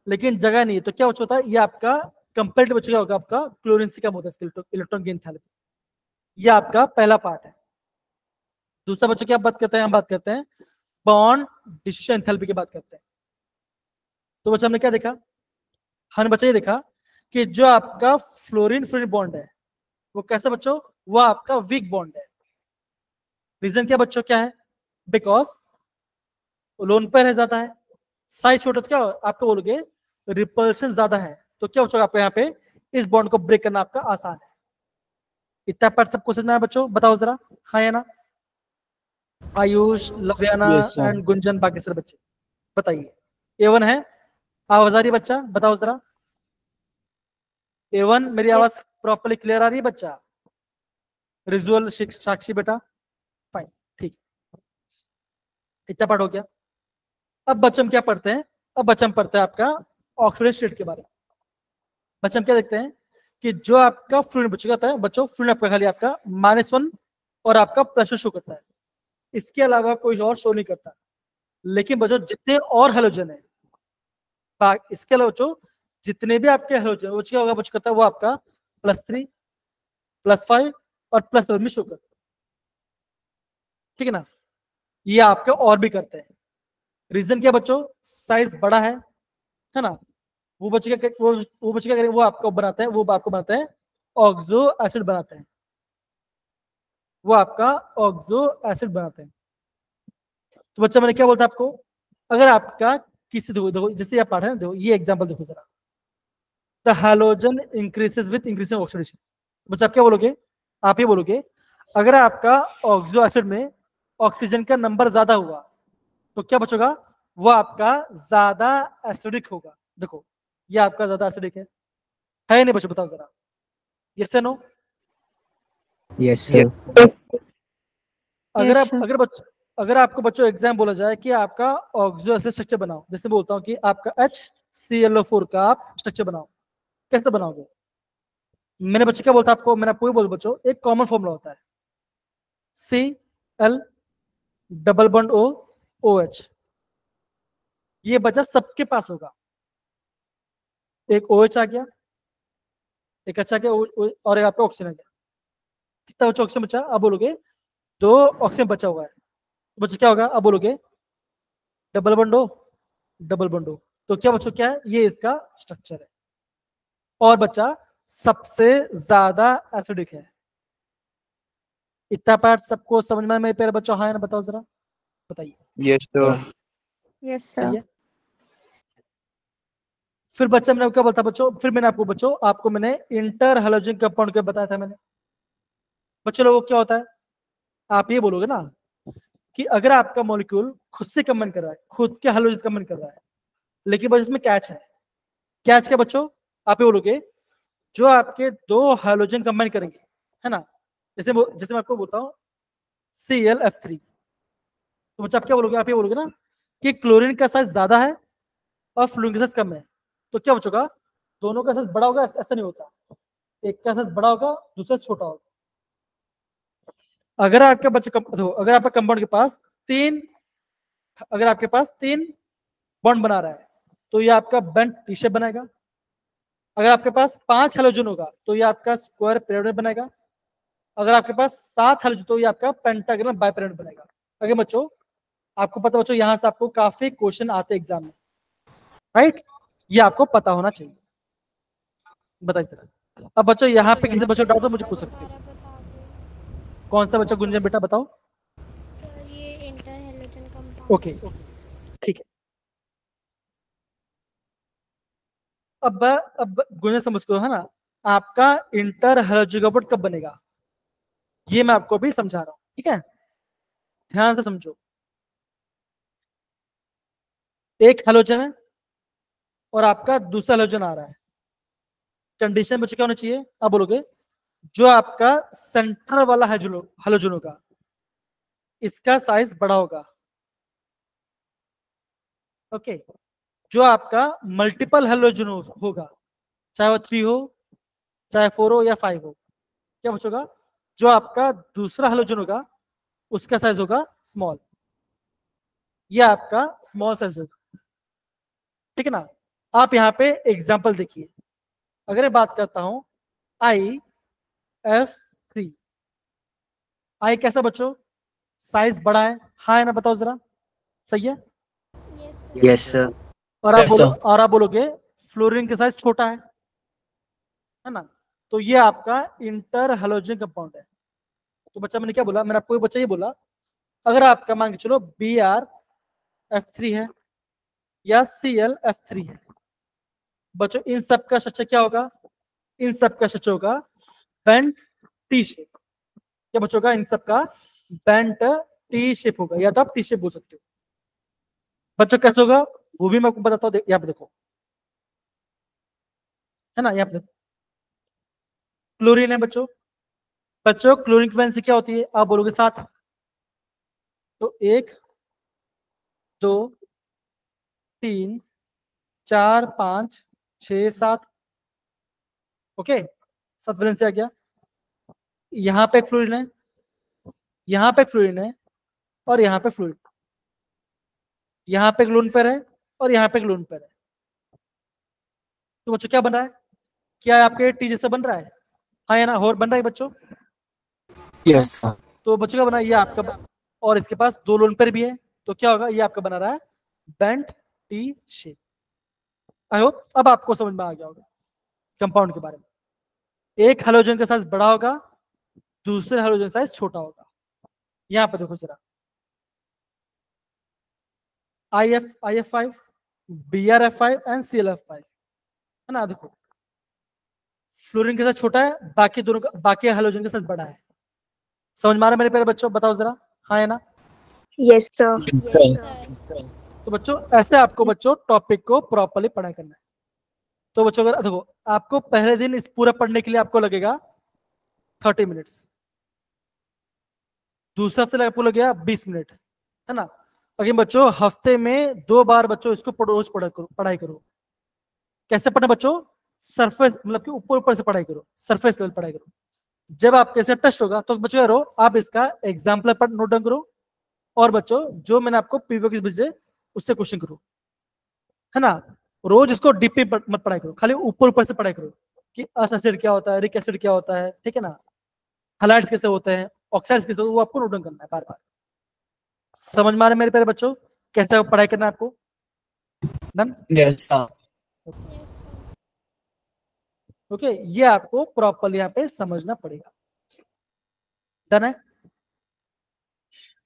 लेकिन जगह नहीं है, तो क्या होता है, ये आपका कंपेरेटिव बच्चों क्या होगा, आपका क्लोरीन से कम होता है इलेक्ट्रॉन गेन थेरेपी। ये आपका पहला पार्ट है। दूसरा बच्चों क्या बात करते हैं, हम बात करते हैं बॉन्ड डिस्ट्रीब्यूशन एंथैल्पी की बात करते हैं। तो बच्चा हमने क्या देखा, हमने बच्चा ये देखा कि जो आपका फ्लोरीन फ्लोरीन बॉन्ड है वो कैसा बच्चों, वो आपका वीक बॉन्ड है। रीजन क्या बच्चों, क्या है, बिकॉज लोन पेयर है ज्यादा है, साइज छोटा, तो क्या आपको बोलोगे रिपल्शन ज्यादा है, तो क्या बच्चों आपको यहाँ पे इस बॉन्ड को ब्रेक करना आपका आसान है। इतना पार्ट सबको समझना है बच्चों, बताओ जरा, हाँ या ना? Ayush, लव्याना Yes, sir. And Gunjan, बाकी सारे बच्चे बताइए। A1 है, आवाज आ रही है बच्चा, बताओ जरा। A1 मेरी आवाज प्रॉपर्ली क्लियर आ रही है बच्चा? विजुअल साक्षी बेटा, फाइन, ठीक, इतना पार्ट हो गया। अब बच्चे हम क्या पढ़ते हैं, अब बच्चे हम पढ़ते हैं आपका ऑक्सीडेशन स्टेट के बारे में। बच्चे हम क्या देखते हैं कि जो आपका फ्लूइड बच्चों का होता है, बच्चों फ्लूइड आपका खाली आपका -1 और आपका प्लस शो करता है, इसके अलावा कोई और शो नहीं करता। लेकिन बच्चों जितने और हेलोजन है, इसके अलावा बच्चों जितने भी आपके हेलोजन वो क्या होगा बच्चों करता है, वो आपका +3 +5 और +7 में शो करता है, ठीक है ना? ये आपके और भी करते हैं। रीजन क्या बच्चों, साइज बड़ा है ना? वो बच्चे क्या वो बच्चे क्या करेंगे, वो आपको बनाते हैं, वो आपको बनाते हैं ऑक्सो एसिड बनाते हैं, वो आपका ऑक्सो एसिड बनाते हैं। तो बच्चा मैंने क्या बोलता आपको, अगर आपका किसी देखो जैसे आप पढ़ रहे हैं, देखो ये एग्जांपल देखो जरा, the halogen increases with increasing oxidation. बच्चा आप क्या बोलोगे, आप ये बोलोगे अगर आपका ऑक्सो एसिड में ऑक्सीजन का नंबर ज्यादा हुआ तो क्या बचेगा, वो आपका ज्यादा एसिडिक होगा। देखो ये आपका ज्यादा एसिडिक है नहीं बच्चों, बताओ जरा, यस या नो? Yes, sir. अगर आप अगर आपको बच्चों एग्जाम बोला जाए कि आपका ऑक्सो एसिड स्ट्रक्चर बनाओ, जैसे बोलता हूँ कि आपका HClO4 का आप स्ट्रक्चर बनाओ, कैसे बनाओगे? मैंने बच्चे क्या बोलता आपको, मैंने आपको बोल बच्चों एक कॉमन फॉर्मूला होता है Cl डबल बॉन्ड OH, ये बच्चा सबके पास होगा। एक OH आ गया, एक अच्छा गया, और एक आपका ऑक्सीजन आ गया। कितना बच्चा ऑक्सीजन बचा, अब बोलोगे 2 ऑक्सीजन बचा हुआ है, तो बच्चा क्या होगा, अब बोलोगे double bond O double bond हो। तो क्या बच्चों क्या है, ये इसका स्ट्रक्चर है। और बच्चा सबसे ज्यादा एसिडिक है। इतना पार्ट सबको समझ में मेरे प्यारे बच्चों? हाँ या ना बताओ जरा, बताइए। Yes, sir. Yes, सही है। फिर बच्चा मैंने क्या बोलता बच्चों, फिर मैंने आपको बच्चों आपको मैंने इंटर हैलोजन कंपाउंड के बताया था मैंने। बच्चों लोगों क्या होता है, आप ये बोलोगे ना कि अगर आपका मॉलिक्यूल खुद से कंबाइन कर रहा है, खुद के हैलोजन कंबाइन कर रहा है, लेकिन बस इसमें कैच है। कैच क्या बच्चों, आप ये बोलोगे जो आपके दो हैलोजन कंबाइन करेंगे, है ना, जैसे मैं आपको बोलता हूँ ClF3, तो बच्चा आप क्या बोलोगे, आप ये बोलोगे ना कि क्लोरीन का साइज ज्यादा है और फ्लूरीन का साइज कम है। तो क्या बच्चों का दोनों का साइज बड़ा होगा? ऐसा नहीं होता, एक का साइज बड़ा होगा, दूसरा छोटा होगा। अगर आपके बच्चे तो अगर आपका कंपाउंड के पास अगर आपके पास 3 बॉन्ड बना रहा है तो ये आपका बेंट टी शेप बनाएगा। अगर आपके पास 5 हैलोजन होगा तो ये आपका स्क्वायर पिरामिड बनाएगा। अगर आपके पास 7 हैलोजन तो ये आपका पेंटागोनल बाइपिरामिड बनेगा। अगर बच्चों आपको पता बच्चों यहाँ से आपको काफी क्वेश्चन आते एग्जाम में, राइट, ये आपको पता होना चाहिए। बताइए सर। अब बच्चों यहाँ पे किसी बच्चों डाउट तो मुझे पूछ सकते दोबारा हैं। बता दो कौन सा बच्चा गुंजन बेटा बताओ? सर, ये इंटर हेलोजन कंपाउंड। ओके ठीक है। अब गुंजन समझ को है ना, आपका इंटर हैलोजन कंपाउंड कब बनेगा ये मैं आपको अभी समझा रहा हूँ, ठीक है, ध्यान से समझो। एक हैलोजन है और आपका दूसरा हैलोजन आ रहा है। कंडीशन बच्चे क्या होना चाहिए, आप बोलोगे जो आपका सेंटर वाला हैलोजन होगा इसका साइज बड़ा होगा। ओके, जो आपका मल्टीपल हैलोजन होगा, चाहे वो 3 हो, चाहे 4 हो या 5 हो, क्या बचोगा जो आपका दूसरा हैलोजन होगा उसका साइज होगा स्मॉल, ये आपका स्मॉल साइज होगा, ठीक है ना। आप यहाँ पे एग्जांपल देखिए, अगर मैं बात करता हूं IF3, आई कैसा बच्चों, साइज बड़ा है, हाँ है ना, बताओ जरा, सही है। Yes sir. Yes, sir. और आप Yes, sir. और आप बोलोगे फ्लोरीन का साइज छोटा है ना, तो ये आपका इंटर हैलोजन कंपाउंड है। तो बच्चा मैंने क्या बोला, मैंने आपको बच्चा ये बोला अगर आपका मान के चलो BrF3 है या ClF3 है, बच्चों इन सब का स्ट्रक्चर क्या होगा, इन सब का स्ट्रक्चर होगा बेंट टी शेप। क्या बच्चों का इन सब का बेंट टी शेप होगा, या तो आप टी शेप बोल सकते हो। बच्चों कैसे होगा वो भी मैं आपको बताता हूँ, यहाँ पे देखो, है ना, यहाँ पे देखो क्लोरीन है बच्चों। बच्चों क्लोरीन की वैलेंसी क्या होती है, आप बोलोगे 7, तो 1 2 3 4 5 6 7, ओके, 7 वैलेंसी आ गया। यहाँ पे एक फ्लोरीन है, यहाँ पे एक फ्लोरीन है, और यहाँ पे फ्लोरीन, यहाँ पे एक लोन पेयर है और यहाँ पे एक लोन पेयर है। तो बच्चों क्या बन रहा है, क्या आपके टी जैसा बन रहा है, हाँ या ना, और बन रहा है बच्चों। Yes, sir. तो बच्चों का बना ये आपका और इसके पास 2 लोन पेयर भी है, तो क्या होगा, ये आपका बना रहा है bent T shape. I hope अब आपको समझ में आ गया होगा कंपाउंड के बारे में। एक हैलोजन का साइज बड़ा होगा, दूसरे हैलोजन साइज छोटा होगा। यहाँ पे देखो जरा IF5, BrF5 एंड ClF5, है ना, देखो फ्लोरीन के साथ छोटा है, बाकी दोनों का, बाकी हैलोजन के साथ बड़ा है। समझ में आ रहा है मेरे प्यारे बच्चों, बताओ जरा, हाँ है ना। Yes, sir. Yes sir. तो बच्चों ऐसे आपको बच्चों टॉपिक को प्रॉपर्ली पढ़ाई करना है। तो बच्चों अगर देखो आपको पहले दिन इस पूरा पढ़ने के लिए आपको लगेगा 30 मिनट्स, दूसरे हफ्ते आपको लगेगा 20 मिनट, है ना। अगर बच्चों हफ्ते में 2 बार बच्चों इसको रोज पढ़ाई करो। कैसे पढ़ना बच्चों, सरफेस मतलब कि ऊपर ऊपर से पढ़ाई करो, सरफेस लेवल पढ़ाई करो। जब आपके से टेस्ट होगा तो बच्चों करो आप इसका एग्जाम्पल पर नोट डाउन करो, और बच्चों जो मैंने आपको पीवीक्यू भेजे उससे क्वेश्चन करो, है ना। रोज इसको डीपली मत पढ़ाई करो, खाली ऊपर ऊपर से पढ़ाई करो कि अस एसिड क्या होता है, रिक एसिड क्या होता है, ठीक है ना, हलाइड्स कैसे होते हैं, ऑक्साइड्स कैसे होते हैं, वो आपको नोट डाउन करना है बार बार। समझ में आ रहा है मेरे प्यारे बच्चों कैसे पढ़ाई करना है आपको? Done. Yes, sir. Yes sir. Okay, ये आपको प्रॉपरली यहाँ पे समझना पड़ेगा। डन है।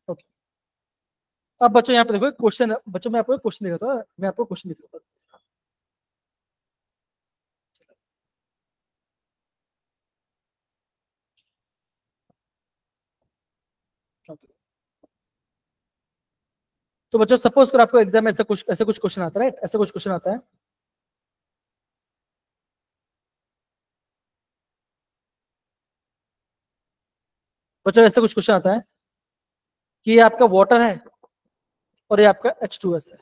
ओके, अब बच्चों यहाँ पे देखो क्वेश्चन, बच्चों मैं आपको क्वेश्चन दिखाता हूँ, मैं आपको क्वेश्चन दिखाता हूँ। Okay. तो बच्चों सपोज करो आपको एग्जाम में ऐसा कुछ क्वेश्चन आता है, राइट? ऐसा कुछ क्वेश्चन आता है, बच्चों ऐसा कुछ क्वेश्चन आता है कि ये आपका वाटर है और ये आपका H2S है।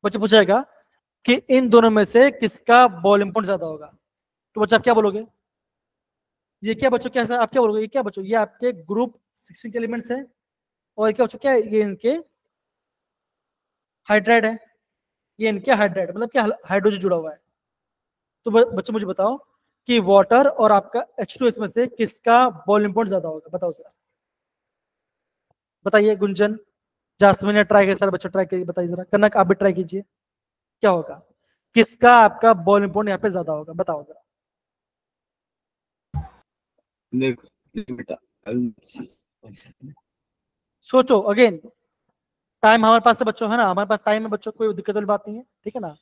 बच्चा पूछेगा कि इन दोनों में से किसका बॉइलिंग पॉइंट ज्यादा होगा, तो बच्चा आप क्या बोलोगे? ये क्या बच्चों, कैसा आप क्या बोलोगे? ये क्या बच्चों, ये आपके ग्रुप 16 के एलिमेंट्स हैं और ये क्या बच्चों, क्या है? ये इनके हाइड्राइड है, ये इनके हाइड्राइड मतलब क्या हाइड्रोजन जुड़ा हुआ है। तो बच्चों मुझे बताओ कि वाटर और आपका H2S में से किसका बॉइलिंग पॉइंट ज्यादा होगा, बताओ सर। बताइए गुंजन, जासमीन ने ट्राई किया, सर बच्चों ट्राई करिए, बताइए जरा। कनक आप भी ट्राई कीजिए, क्या होगा, किसका आपका बॉइलिंग पॉइंट यहाँ पे ज्यादा होगा, बताओ जरा। देखो बेटा, सोचो अगेन, टाइम हमारे पास है बच्चों, है ना, हमारे पास टाइम है बच्चों, कोई दिक्कत वाली बात नहीं है, ठीक है ना।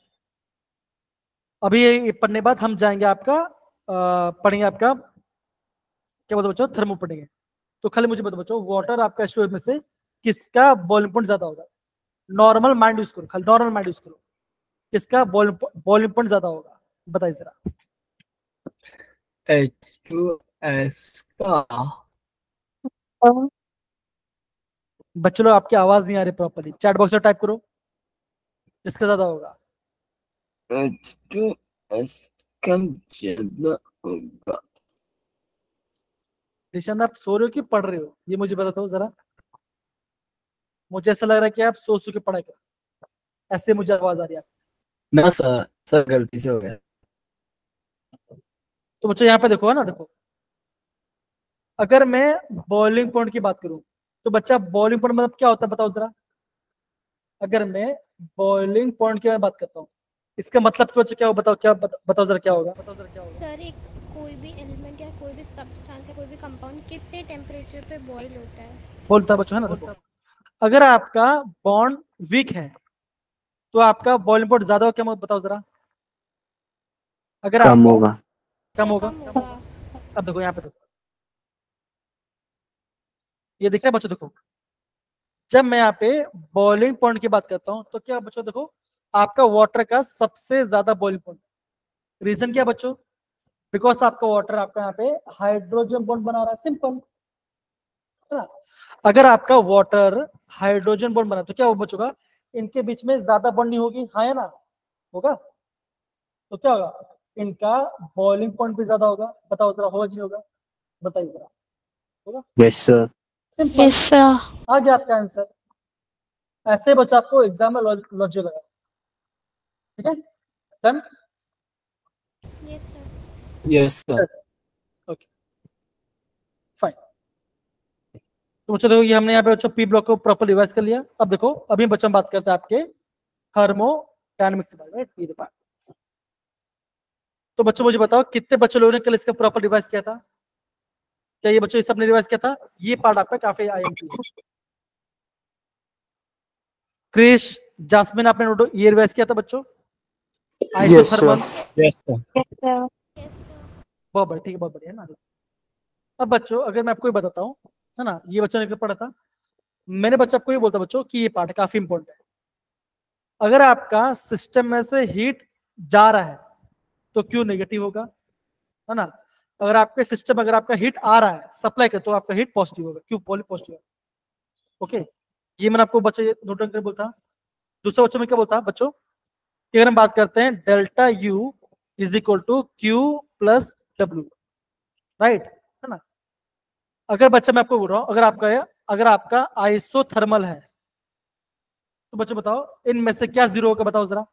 अभी ये पढ़ने बाद हम जाएंगे आपका पढ़ेंगे आपका क्या बोलते बच्चों, थर्मो पढ़ेंगे। तो खाली मुझे बताओ बच्चों, वाटर आपका स्टोरेज में से किसका बॉइलिंग पॉइंट ज्यादा होगा? नॉर्मल माइंड यूज करो, खाली नॉर्मल माइंड यूज करो, किसका बॉइलिंग पॉइंट ज्यादा होगा, बताइए जरा। H2S का बच्चों लोग आपकी आवाज नहीं आ रही प्रॉपर्ली, चैट बॉक्स में टाइप करो किसका ज्यादा होगा। H2S कम ज्यादा होगा। निशांत आप सो रहे हो कि पढ़ रहे हो, ये मुझे बता दो जरा। मुझे ऐसा लग रहा है कि आप सो के पढ़ाई कर, ऐसे मुझे आवाज आ रही है। ना सर, सर गलती से हो गया। तो बच्चों यहाँ पे देखो, है ना, देखो अगर मैं बॉइलिंग पॉइंट की बात करूं तो बच्चा बॉइलिंग पॉइंट मतलब क्या होता है, बताओ जरा। अगर मैं बॉइलिंग पॉइंट की बात करता हूँ, इसका मतलब क्या बच्चा, क्या हो, बताओ, क्या बताओ जरा, क्या होगा, बताओ जरा क्या होगा। सर एक कोई भी एलिमेंट या कोई भी सब्सटेंस या कोई भी कंपाउंड कितने टेम्परेचर पे बॉईल होता है? बोलता है बच्चों, है ना, देखो अगर आपका बॉन्ड वीक है तो आपका बॉइलिंग पॉइंट ज्यादा हो, क्या बताओ जरा। अगर कम आपका होगा। कम सर होगा, कम होगा। अब देखो यहाँ पे देखो, ये दिख रहा है बच्चों, देखो जब मैं यहाँ पे बॉइलिंग पॉइंट की बात करता हूँ तो क्या बच्चों देखो, आपका वाटर का सबसे ज्यादा बॉइलिंग पॉइंट। रीजन क्या बच्चों? बिकॉज आपका वाटर आपका यहाँ पे हाइड्रोजन बॉन्ड बना रहा है, सिंपल है ना। अगर आपका वाटर हाइड्रोजन बॉन्ड बना तो क्या हो बच्चों, इनके बीच में ज्यादा बॉन्ड नहीं होगी, हाँ है ना, होगा। तो क्या होगा, इनका बॉइलिंग पॉइंट भी ज्यादा होगा, बताओ जरा होगा कि नहीं होगा, बताइए जरा, होगा। Yes sir. Simple, yes sir. आ गया आपका आंसर। ऐसे बच्चा आपको एग्जाम में लॉजिक लगा, ठीक है, done. Yes sir. Yes sir. Okay fine. तो बच्चों देखो, ये हमने यहाँ पे बच्चों पी ब्लॉक को प्रॉपर रिवाइज कर लिया। अब देखो अभी बच्चों हम बात करते हैं आपके थर्मोडायनेमिक्स के बारे में, ये देखो। तो बच्चों मुझे बताओ कितने बच्चों लोगों ने कल इसका प्रॉपर रिवाइज किया था? क्या ये बच्चों ये सब ने रिवाइज किया था? ये पार्ट आपका काफी आईएमपी है। क्रिश, जास्मिन, आपने ये रिवाइज किया था बच्चों? Isothermal, yes sir. Yes sir. बहुत बढ़िया, ठीक है, बहुत बढ़िया है ना। अब बच्चों अगर मैं आपको ये बताता हूँ, है ना, ये बच्चों ने पढ़ा था, मैंने बच्चा आपको ये बोलता बच्चों कि ये पार्ट काफी इंपॉर्टेंट है। अगर आपका सिस्टम में से हीट जा रहा है तो क्यू नेगेटिव होगा, है ना। अगर आपके सिस्टम अगर आपका हीट आ रहा है सप्लाई कर, तो आपका हीट पॉजिटिव होगा, क्यू पॉजिटिव होगा। ओके, ये मैंने आपको बच्चे नोट करके बोलता। दूसरा बच्चों में क्या बोलता बच्चों कि अगर हम बात करते हैं delta U is equal to Q plus W, right, है ना। अगर बच्चा मैं आपको बोल रहा हूँ अगर आपका आइसोथर्मल है तो बच्चे बताओ इनमें से क्या जीरो होगा, बताओ जरा,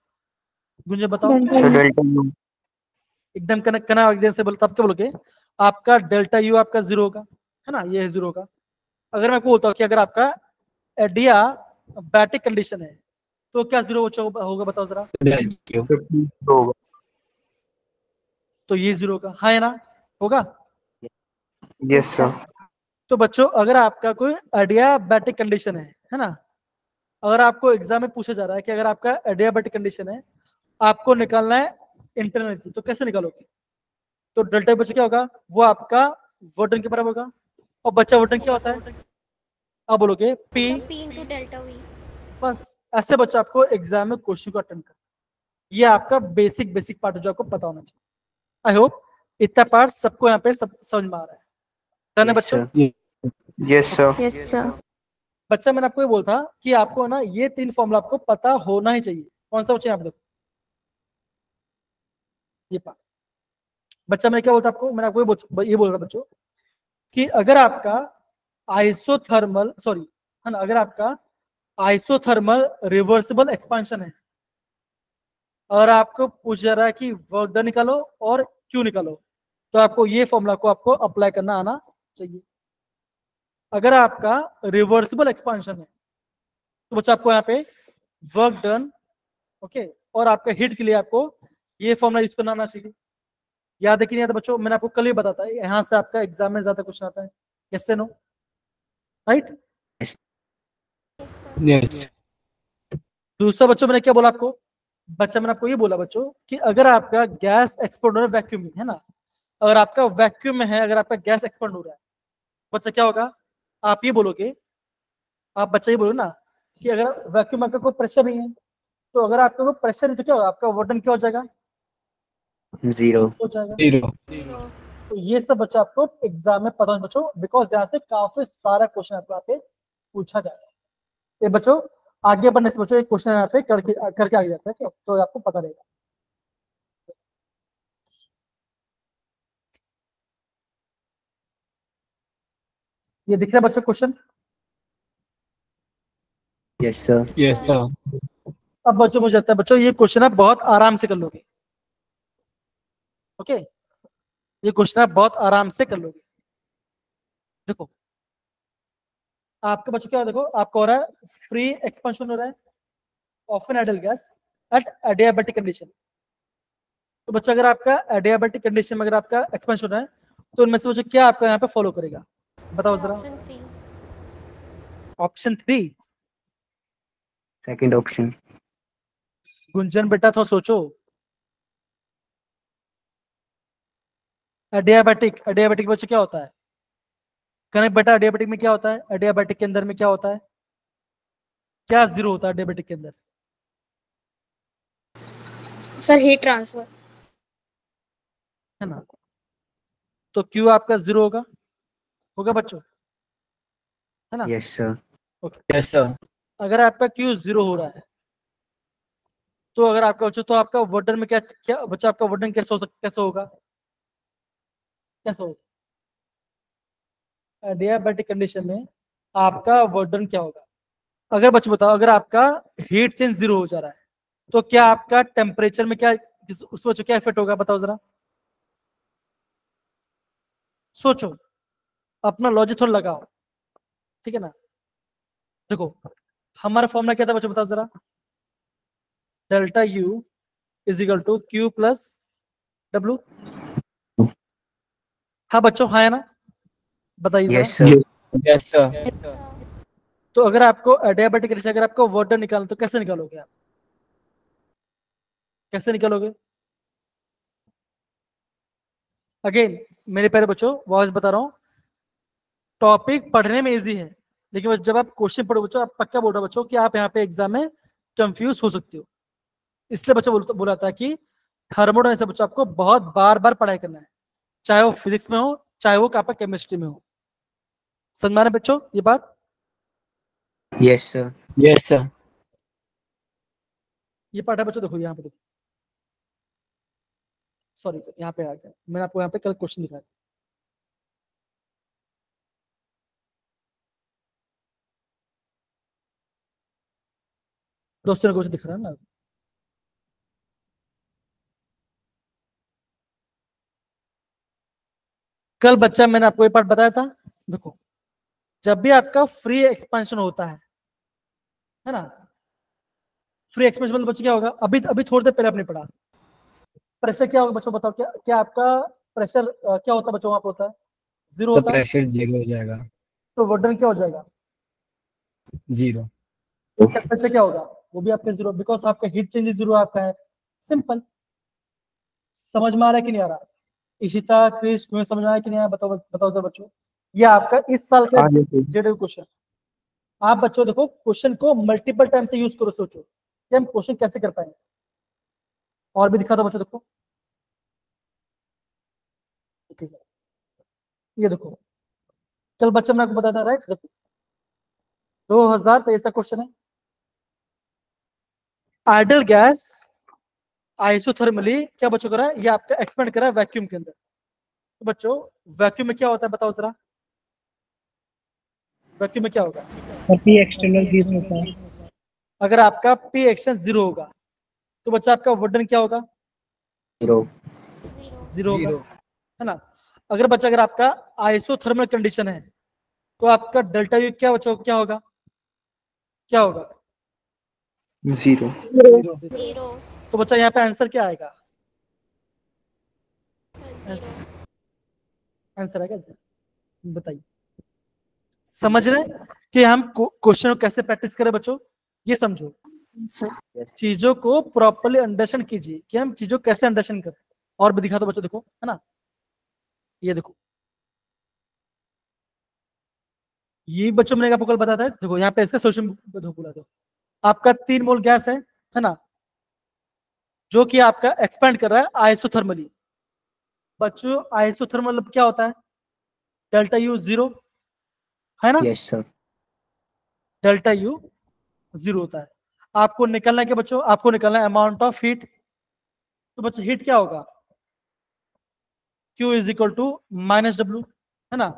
गुंजन बताओ। Sir delta U. एकदम कनक कना एकदम से बोलता, आप क्या बोलोगे? आपका डेल्टा यू आपका जीरो होगा, है ना, ये जीरो होगा। अगर मैं आपको बोलता हूँ कि अगर आपका एडिया बैटिक कंडीशन है तो क्या 0 होगा बताओ जरा। क्यों? 52 होगा। तो ये 0 का हाँ है ना, होगा। Yes sir. तो बच्चों अगर आपका कोई एडियाबैटिक कंडीशन है ना, अगर आपको एग्जाम में पूछा जा रहा है कि अगर आपका एडियाबैटिक कंडीशन है, आपको निकालना है इंटरनल एनर्जी, तो कैसे निकालोगे? तो डेल्टा बच्चा क्या होगा, वो आपका वर्डन के बराबर होगा। और बच्चा वर्डन क्या होता है, आप बोलोगे P। Sir P into delta V। बस ऐसे बच्चा आपको एग्जाम में क्वेश्चन को अटेंड कर, ये आपका बेसिक पार्ट जो आपको पता होना चाहिए। आई होप इतना पार्ट सबको यहाँ पे सब समझ में आ रहा है। डन है बच्चों? Yes sir. Yes sir. बच्चा मैंने आपको ये बोला था कि आपको ना ये 3 फॉर्मूला आपको पता होना ही चाहिए। कौन सा बच्चा यहाँ पे देखो, ये पार्ट। बच्चा मैं क्या बोलता आपको, मैंने आपको ये बोल रहा बच्चों कि अगर आपका आइसोथर्मल सॉरी है ना, अगर आपका आइसोथर्मल रिवर्सिबल एक्सपांशन है और आपको पूछ जा रहा है कि वर्क डन निकालो और क्यों निकालो, तो आपको ये फॉर्मूला को आपको अप्लाई करना आना चाहिए। अगर आपका रिवर्सिबल एक्सपांशन है तो बच्चा आपको यहाँ पे वर्क डन, ओके, और आपका हिट के लिए आपको ये फॉर्मूला यूज करना आना चाहिए। याद है कि नहीं आता बच्चों, मैंने आपको कल ही बताता है, यहाँ से आपका एग्जाम में ज्यादा क्वेश्चन आता है। यस से no, right? Yes sir. Yes. दूसरा बच्चों मैंने क्या बोला आपको, बच्चा मैंने आपको ये बोला बच्चों कि अगर आपका गैस एक्सपोर्ट हो रहा है वैक्यूम में, है ना, अगर आपका वैक्यूम में है, अगर आपका गैस एक्सपोर्ट हो रहा है, बच्चा क्या होगा, आप ये बोलोगे, आप बच्चा ये बोलो ना कि अगर वैक्यूम में आपका कोई प्रेशर नहीं है, तो अगर आपका कोई प्रेशर नहीं तो क्या होगा, आपका वर्डन क्या हो जाएगा, 0 हो जाएगा। 0। जीरो। तो ये सब बच्चा आपको एग्जाम में पता होना बच्चों, बिकॉज यहाँ से काफी सारा क्वेश्चन आपको यहाँ पे पूछा जाएगा। ये बच्चों आगे बढ़ने से बच्चों एक क्वेश्चन यहाँ पे करके आगे जाता है, क्या तो आपको पता रहेगा। ये दिख रहा है बच्चों question? Yes sir. Yes sir. अब बच्चों मुझे लगता है बच्चों ये क्वेश्चन आप बहुत आराम से कर लोगे। ओके, ये क्वेश्चन आप बहुत आराम से कर लोगे। देखो आपके बच्चों क्या देखो, आपको हो रहा है फ्री एक्सपेंशन हो रहा है of an ideal gas at adiabatic condition. तो बच्चा अगर आपका एडियाबैटिक कंडीशन में अगर आपका एक्सपेंशन हो रहा है, तो उनमें से बच्चों क्या आपका यहाँ पे फॉलो करेगा, बताओ सर जरा। Option 3। Option 3, second option. Gunjan बेटा थोड़ा सोचो। एडियाबैटिक बच्चे क्या होता है, कनेक्ट बेटा, एडियाबैटिक में क्या होता है, एडियाबैटिक के अंदर में क्या होता है, क्या 0 होता है एडियाबैटिक के अंदर? Sir heat transfer. है ना, तो क्यू आपका 0 होगा बच्चों, है ना? Yes sir. Okay, yes sir. अगर आपका क्यू 0 हो रहा है, तो अगर आपका बच्चों तो आपका वर्डन में क्या क्या बच्चा, आपका वर्डन कैसे होगा, कैसे होगा एडियाबैटिक कंडीशन में आपका वर्डन क्या होगा? अगर बच्चों बताओ, अगर आपका हीट चेंज 0 हो जा रहा है, तो क्या आपका टेम्परेचर में क्या उस बच्चों क्या इफेक्ट होगा, बताओ जरा, सोचो, अपना लॉजिक थोड़ा लगाओ, ठीक है ना। देखो हमारा फॉर्मूला क्या था बच्चों, बताओ जरा, delta U is equal to Q plus W. हाँ बच्चों, हाँ है ना, बताइए जरा। Yes sir. Yes sir. तो अगर आपको एडियाबैटिक कंडीशन, अगर आपको वाटर निकालना तो कैसे निकालोगे आप, कैसे निकालोगे? अगेन मेरे प्यारे बच्चों वॉइस बता रहा हूँ, टॉपिक पढ़ने में इजी है, लेकिन जब आप क्वेश्चन पढ़ो बच्चों, आप पक्का बोल रहे हो बच्चों कि आप यहाँ पे एग्जाम में कंफ्यूज हो सकते हो। इसलिए बच्चा बोला था कि थर्मोडायनेमिक्स बच्चों आपको बहुत बार बार पढ़ाई करना है, चाहे वो फिजिक्स में हो, चाहे वो आपका केमिस्ट्री में हो। समझ में आ रहा है बच्चों ये बात? Yes sir. Yes sir. ये पार्ट है बच्चों, देखो यहाँ पे, देखो सॉरी यहाँ पे आ गया, मैंने आपको यहाँ पे कल क्वेश्चन दिखाया। दोस्तों को दिख रहा है ना? कल बच्चा मैंने आपको ये पार्ट बताया था, देखो जब भी आपका फ्री एक्सपेंशन होता है ना, फ्री एक्सपेंस मतलब बच्चों क्या होगा, अभी अभी थोड़ी देर पहले आपने पढ़ा। प्रेशर क्या होगा बच्चों, बताओ क्या क्या आपका प्रेशर क्या होता है बच्चों, वहां पे होता है 0 सर होता है, प्रेशर 0 हो जाएगा। तो वर्डन क्या हो जाएगा 0। टेम्परेचर क्या होगा, वो भी आपका 0, बिकॉज आपका हीट चेंज 0 आपका है। सिंपल। समझ में आ रहा है कि नहीं आ रहा, इशिता क्रिश तुम्हें समझ में आया कि नहीं आया, बताओ बताओ सर बच्चों। ये आपका इस साल का आगे से। JW question. आप बच्चों देखो क्वेश्चन को मल्टीपल टाइम से यूज करो, सोचो कि हम क्वेश्चन कैसे कर पाएंगे। और भी दिखा दो बच्चों, देखो ओके सर, ये देखो कल बच्चा मैंने आपको बताया था, राइट। देखो 2023 का क्वेश्चन है, आइडल गैस आइसोथर्मली क्या बच्चों करा है, ये आपका एक्सपेंड करा है वैक्यूम के अंदर। तो बच्चों वैक्यूम में क्या होता है बताओ जरा, वैक्यूम में क्या होगा, पी एक्सटर्नल 0 होता है। अगर आपका पी एक्शन 0 होगा तो बच्चा आपका वर्डन क्या होगा 0। 0 होगा, है ना। अगर बच्चा अगर आपका आइसोथर्मल कंडीशन है तो आपका डेल्टा यू क्या बच्चों क्या होगा, क्या होगा 0। 0 तो बच्चा यहाँ पे आंसर क्या आएगा, 0 आंसर आएगा बताइए। समझ रहे हैं कि हम क्वेश्चन को कैसे प्रैक्टिस करें बच्चों, ये समझो, चीजों को प्रॉपर्ली अंडरस्टैंड कीजिए कि हम चीजों को कैसे अंडरस्टैंड करें। और भी दिखा दो बच्चों, देखो है ना, ये देखो, ये बच्चों मैंने आपको कल बताया था। देखो यहाँ पे इसका सोल्यूशन बोला, दो आपका 3 मोल गैस है ना, जो कि आपका एक्सपेंड कर रहा है आइसोथर्मली। बच्चों आइसोथर्मल मतलब क्या होता है, डेल्टा यू 0 है ना, यस सर। डेल्टा यू 0 होता है। आपको निकलना है क्या बच्चों, आपको निकलना है अमाउंट ऑफ हीट। तो बच्चों हीट क्या होगा, Q is equal to -W, है ना,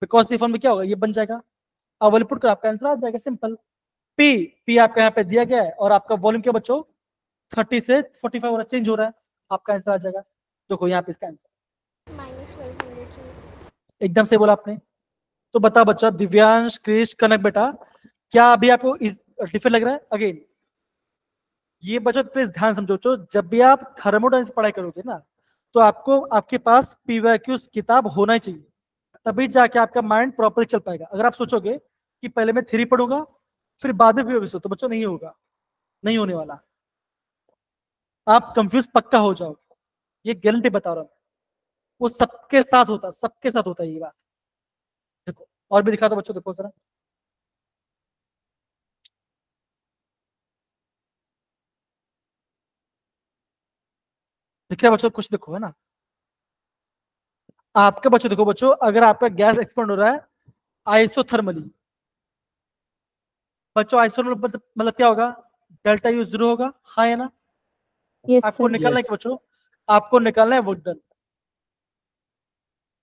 बिकॉज ये फॉर्म में क्या होगा, ये बन जाएगा। अब पुट कर आपका आंसर आ जाएगा, सिंपल। पी आपका यहाँ पे दिया गया है और आपका वॉल्यूम क्या बच्चों 30 से 45 हो रहा है, चेंज हो रहा है, आपका आंसर आ जाएगा। देखो यहाँ पे इसका आंसर -1200 एकदम से बोला आपने। तो बता बच्चा, दिव्यांश क्रिश कनक बेटा, क्या अभी आपको डिफरेंट लग रहा है। अगेन ये बच्चों प्लीज ध्यान समझो, जब भी आप थर्मोडायनेमिक्स पढ़ाई करोगे ना तो आपको आपके पास पीवाईक्यूज किताब होना ही चाहिए, तभी जाके आपका माइंड प्रॉपर्ली चल पाएगा। अगर आप सोचोगे कि पहले मैं थ्योरी पढ़ूंगा फिर बाद में पीवाईक्यूज, तो बच्चों नहीं होगा, नहीं होने वाला, आप कंफ्यूज पक्का हो जाओगे, ये गारंटी बता रहा हूं। वो सबके साथ होता है, सबके साथ होता है ये बात। देखो और भी दिखा दो बच्चों, देखो जरा, दिख रहा है बच्चों कुछ, देखो है ना आपके बच्चों, देखो बच्चों अगर आपका गैस एक्सपेंड हो रहा है आइसोथर्मली, बच्चों आइसोथर्मल मतलब क्या होगा, डेल्टा यू 0 होगा, हाँ है ना। आपको निकालना है कि बच्चों, आपको निकालना है वुडन।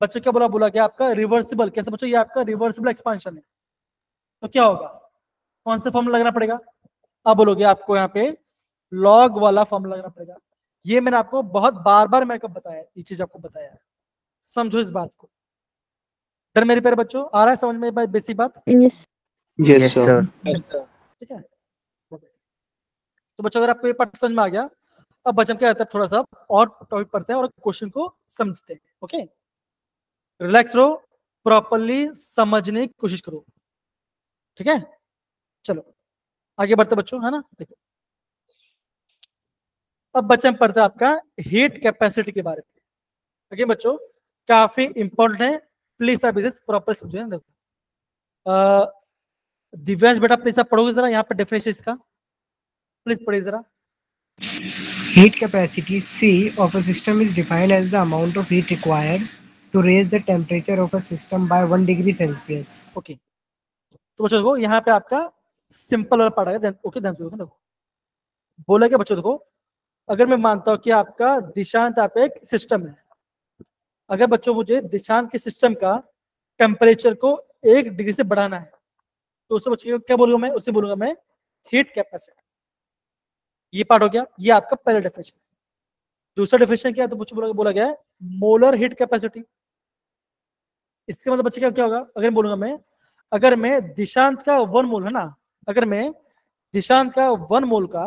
बच्चों क्या बोला, बोला कि आपका रिवर्सिबल, कैसे बच्चों, ये आपका रिवर्सिबल एक्सपांशन है, तो क्या होगा, कौन सा फॉर्मूला लगाना पड़ेगा, अब बोलोगे आपको यहाँ पे लॉग वाला फॉर्मूला लगाना पड़ेगा। ये मैंने आपको बहुत बार बार मैं कब बताया, ये चीज आपको बताया है, समझो इस बात को। डर मेरे प्यारे बच्चों आ रहा है समझ में बेसिक बात, यस सर। ठीक है। तो बच्चों अगर आपको ये पार्ट समझ में आ गया, अब बच्चों क्या रहता है, थोड़ा सा और टॉपिक पढ़ते हैं और क्वेश्चन को समझते हैं। ओके रिलैक्स रहो, प्रॉपरली समझने की कोशिश करो, ठीक है। चलो आगे बढ़ते बच्चों, है ना। देखो अब बच्चे हम पढ़ते हैं आपका हीट कैपेसिटी के बारे में। ओके बच्चों काफी इंपॉर्टेंट है, प्लीज आप इसे प्रॉपर समझिए। देखो दिव्यांश बेटा प्लीज आप पढ़ोगे जरा, यहाँ पे डेफिनेशन इसका प्लीज पढ़िए जरा। Heat capacity C of a system is defined as the amount of heat required to raise the temperature of a system by 1 degree Celsius. Okay तो बच्चों देखो यहाँ पे आपका सिंपल वाला पार्ट है, ओके ध्यान से देखो। बोला क्या बच्चों, देखो अगर मैं मानता हूं कि आपका दिशांत आप एक सिस्टम है, अगर बच्चों मुझे दिशांत के सिस्टम का टेम्परेचर को 1 डिग्री से बढ़ाना है तो उसे बच्चे क्या बोलूंगा मैं, उसे बोलूंगा मैं हीट कैपेसिटी। ये पार्ट हो गया, ये आपका पहला डेफिनेशन। दूसरा डेफिनेशन क्या है, तो बच्चों बोला गया है मोलर हीट कैपेसिटी। इसके मतलब बच्चे क्या क्या होगा, अगर बोलूंगा मैं, अगर मैं दिशांत का 1 मोल है ना, अगर मैं दिशांत का 1 मोल का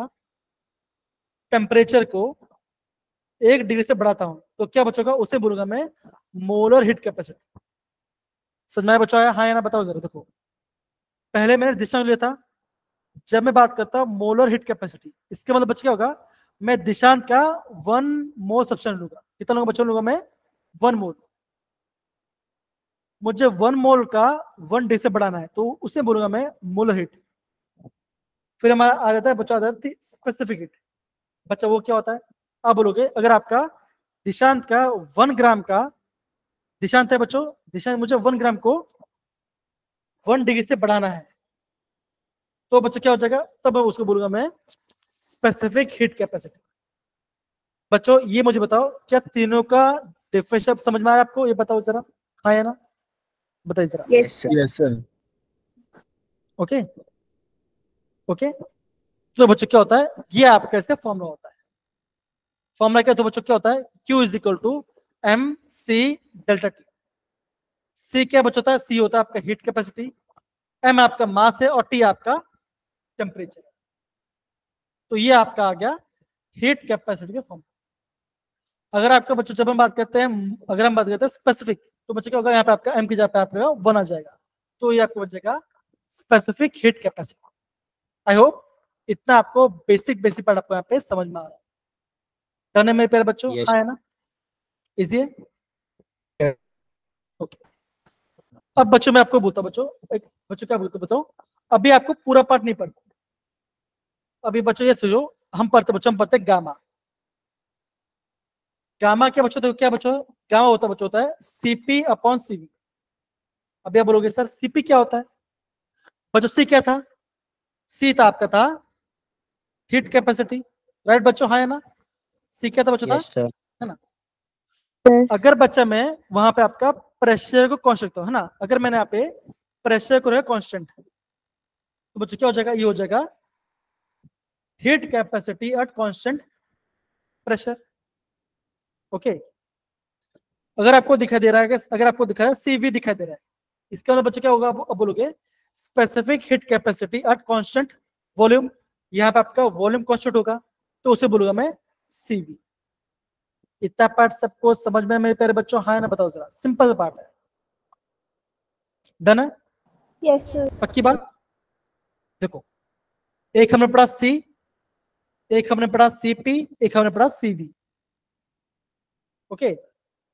टेम्परेचर को 1 डिग्री से बढ़ाता हूं तो क्या बचेगा, उसे बोलूंगा मैं मोलर हीट कैपेसिटी। समझ में आया बच्चों? आया? हाँ या ना बताओ जरा। देखो पहले मैंने दिशांक लिया था, जब मैं बात करता हूं मोलर हीट कैपेसिटी, इसके मतलब बच्चे क्या होगा, मैं दिशांत का 1 मोल सब्सटेंस लूंगा। कितना लूंगा बच्चों? लूंगा मैं 1 मोल। मुझे 1 मोल का 1 डिग्री से बढ़ाना है तो उसे बोलूंगा मैं मोलर हीट। फिर हमारा आ जाता है बच्चा, आ जाता है स्पेसिफिक हीट। बच्चा वो क्या होता है? आप बोलोगे अगर आपका दिशांत का 1 ग्राम का दिशांत है बच्चों, दिशांत मुझे 1 ग्राम को 1 डिग्री से बढ़ाना है तो बच्चा क्या हो जाएगा, तब मैं उसको बोलूंगा मैं स्पेसिफिक हीट कैपेसिटी। बच्चों ये मुझे बताओ, क्या तीनों का डिफरेंशियल समझ में आ रहा है आपको? ये बताओ जरा, हाँ या ना, बताइए जरा। Yes, sir. Yes sir. Okay okay, तो बच्चों क्या होता है, ये आपका इसका फॉर्मूला होता है। फॉर्मूला क्या? तो बच्चों क्या होता है, Q is equal to M C delta T. सी क्या बच्चों होता है? सी होता है आपका हीट कैपेसिटी, एम आपका मास है और टी आपका टेम्परेचर। तो ये आपका आ गया हीट कैपेसिटी के फॉर्म। अगर आपका बच्चों जब हम बात करते हैं, अगर हम बात करते हैं स्पेसिफिक, तो बच्चों क्या होगा, यहाँ पे आपका एम की जगह पे आपका 1 आ जाएगा, तो ये आपको बचेगा specific heat capacity. I hope इतना आपको बेसिक बेसिक पार्ट आपको यहाँ पे समझ में आ रहा है। डन है मेरे प्यारे बच्चों? Yes. हाँ है ना, इजी है। ओके, अब बच्चों मैं आपको बोलता हूँ बच्चों, एक बच्चों क्या बोलते बच्चों, अभी आपको पूरा पार्ट नहीं पढ़ना। अभी बच्चों ये सोचो, हम पढ़ते गामा। गामा क्या बच्चों? तो क्या बच्चों, गामा होता बच्चों होता है सीपी अपॉन सीवी। अभी आप बोलोगे सर सीपी क्या होता है? बच्चों सी क्या था? सी था आपका था हीट कैपेसिटी, राइट बच्चों? हाँ है ना, सी क्या था बच्चों? था, यस सर। है ना। अगर बच्चा मैं वहां पे आपका प्रेशर को कांस्टेंट रखता हूं, है ना, अगर मैंने यहाँ पे प्रेशर को रखा कांस्टेंट, तो बच्चों क्या हो जाएगा, ये हो जाएगा heat capacity at constant pressure. Okay, अगर आपको दिखाई दे रहा है, अगर आपको दिखा रहा है सीवी दिखाई दे रहा है, इसका मतलब बच्चों क्या होगा, अब बोलोगे specific heat capacity at constant volume. यहाँ पे आपका वॉल्यूम कांस्टेंट होगा तो उसे बोलूंगा मैं सीवी। इतना पार्ट सबको समझ में मेरे प्यारे बच्चों? हाँ ना, बताओ जरा, सिंपल पार्ट है। डन है? Yes, sir. पक्की बात? देखो एक हमने पढ़ा सी, एक हमने पढ़ा सीपी, एक हमने पढ़ा सीवी। ओके,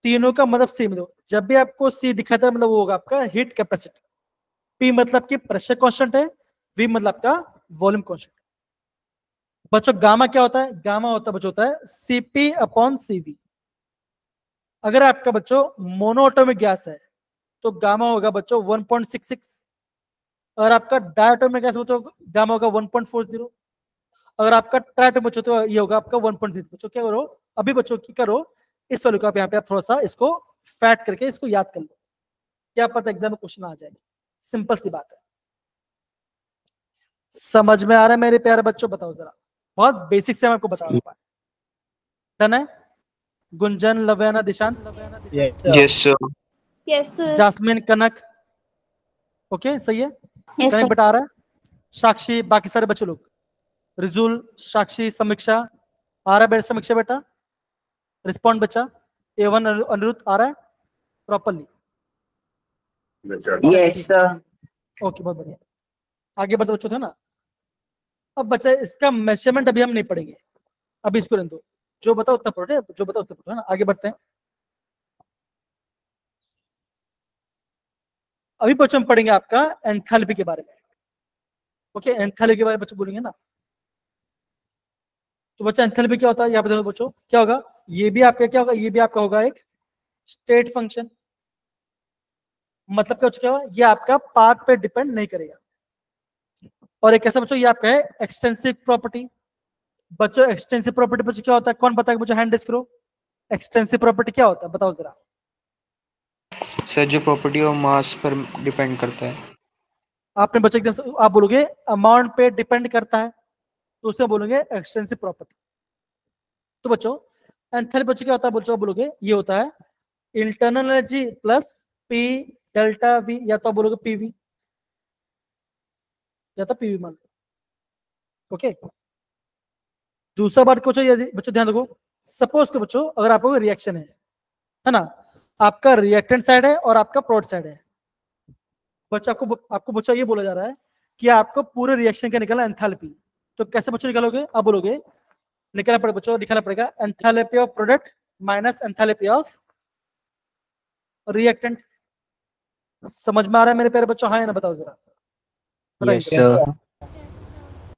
तीनों का मतलब सेम। जब भी आपको सी दिखाता है मतलब वो होगा आपका हीट कैपेसिटी। पी मतलब कि प्रेशर कांस्टेंट है, वी मतलब आपका वॉल्यूम कांस्टेंट। बच्चों गामा क्या होता है? गामा होता है बच्चों होता है सीपी अपॉन सीवी। अगर आपका बच्चों मोनोएटॉमिक गैस है तो गामा होगा बच्चों 1.66। अगर आपका डायटोमिक गैस बच्चों गामा होगा 1.40। अगर आपका ट्राइटोमिक बच्चों तो ये होगा आपका 1.0। बच्चों क्या करो, अभी बच्चों की करो इस वैल्यू को आप यहाँ पे आप थोड़ा सा इसको फैट करके इसको याद कर लो, क्या पता एग्जाम में क्वेश्चन आ जाएगा। सिंपल सी बात है। समझ में आ रहा है मेरे प्यारे बच्चों? बताओ जरा, बहुत बेसिक से मैं आपको बता रहा हूँ। डन है? Gunjan, लव्याना, Dishant, yes sir. Yes sir. Yes, sir. Jasmine, कनक, ओके सही है। Yes, कनक sir. बेटा आ रहा है, साक्षी, बाकी सारे बच्चे लोग, रिजुल, साक्षी, समीक्षा आ रहा है बेटा, समीक्षा बेटा रिस्पॉन्ड बच्चा, A1 अनिरुद्ध आ रहा है प्रॉपरली? Yes sir. ओके बहुत बढ़िया, आगे बढ़ते बच्चों था ना। अब बच्चा इसका मेजरमेंट अभी हम नहीं पढ़ेंगे, अभी इसको रहने दो, जो बताओ उतना पढ़ो, जो बताओ उतना पढ़ो, है ना। आगे बढ़ते हैं, अभी बच्चों हम पढ़ेंगे आपका एंथैल्पी के बारे में। ओके, एंथैल्पी के बारे में बच्चों बोलेंगे ना। तो बच्चा एंथैल्पी क्या होता है यहाँ पे देखो बच्चों, क्या होगा, ये भी आपका क्या होगा, ये भी आपका होगा एक स्टेट फंक्शन। मतलब क्या होगा, ये आपका पाथ पे डिपेंड नहीं करेगा। और एक ऐसा बच्चों ये आपका है एक्सटेंसिव प्रॉपर्टी। बच्चों एक्सटेंसिव प्रॉपर्टी बच्चों क्या होता है, कौन बताएगा मुझे, हैंड रेज करो। एक्सटेंसिव प्रॉपर्टी क्या होता है बताओ जरा। सर जो प्रॉपर्टी और मास पर डिपेंड करता है। आपने बच्चे एकदम आप बोलोगे अमाउंट पे डिपेंड करता है तो उसे बोलोगे एक्सटेंसिव प्रॉपर्टी। तो बच्चों एंथैल्पी बच्चों क्या होता है बच्चों, बोलोगे ये होता है internal energy plus P delta we, या तो बोलोगे पीवी या तो पीवी मान लो। ओके, दूसरा बात बच्चों, यदि बच्चों ध्यान रखो, सपोज के बच्चों अगर आपको रिएक्शन है ना, आपका रिएक्टेंट साइड है और आपका प्रोडक्ट साइड है। बच्चा आपको बच्चा ये बोला जा रहा है कि आपको पूरे रिएक्शन का निकालना एंथैल्पी। तो कैसे बच्चों निकालोगे, आप बोलोगे निकालना पड़ेगा बच्चों, निकालना पड़ेगा enthalpy of product minus enthalpy of reactant. समझ में आ रहा है मेरे प्यारे बच्चों, हाँ या ना बताओ जरा, बताइए। Yes, sir. Yes, sir.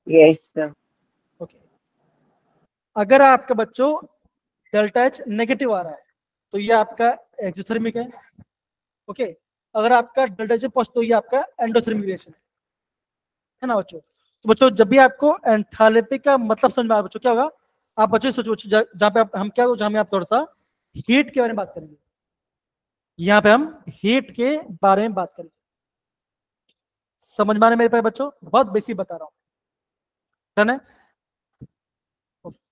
Yes, sir. Okay, अगर आपका बच्चों डेल्टा एच नेगेटिव आ रहा है तो ये आपका एक्सोथर्मिक है। ओके, अगर आपका डेल्टा एच पॉजिटिव तो ये आपका एंडोथर्मिक रिएक्शन है ना बच्चों। तो बच्चों जब भी आपको एंथैल्पी का मतलब समझ में आए बच्चों, क्या होगा, आप बच्चों सोचो बच्चों, जहाँ पे हम क्या, जहाँ में आप थोड़ा सा हीट के बारे में बात करेंगे, यहाँ पे हम हीट के बारे में बात करेंगे। समझ में आ रहा है मेरे प्यारे बच्चों, बहुत बेसिक बता रहा हूँ, डन है।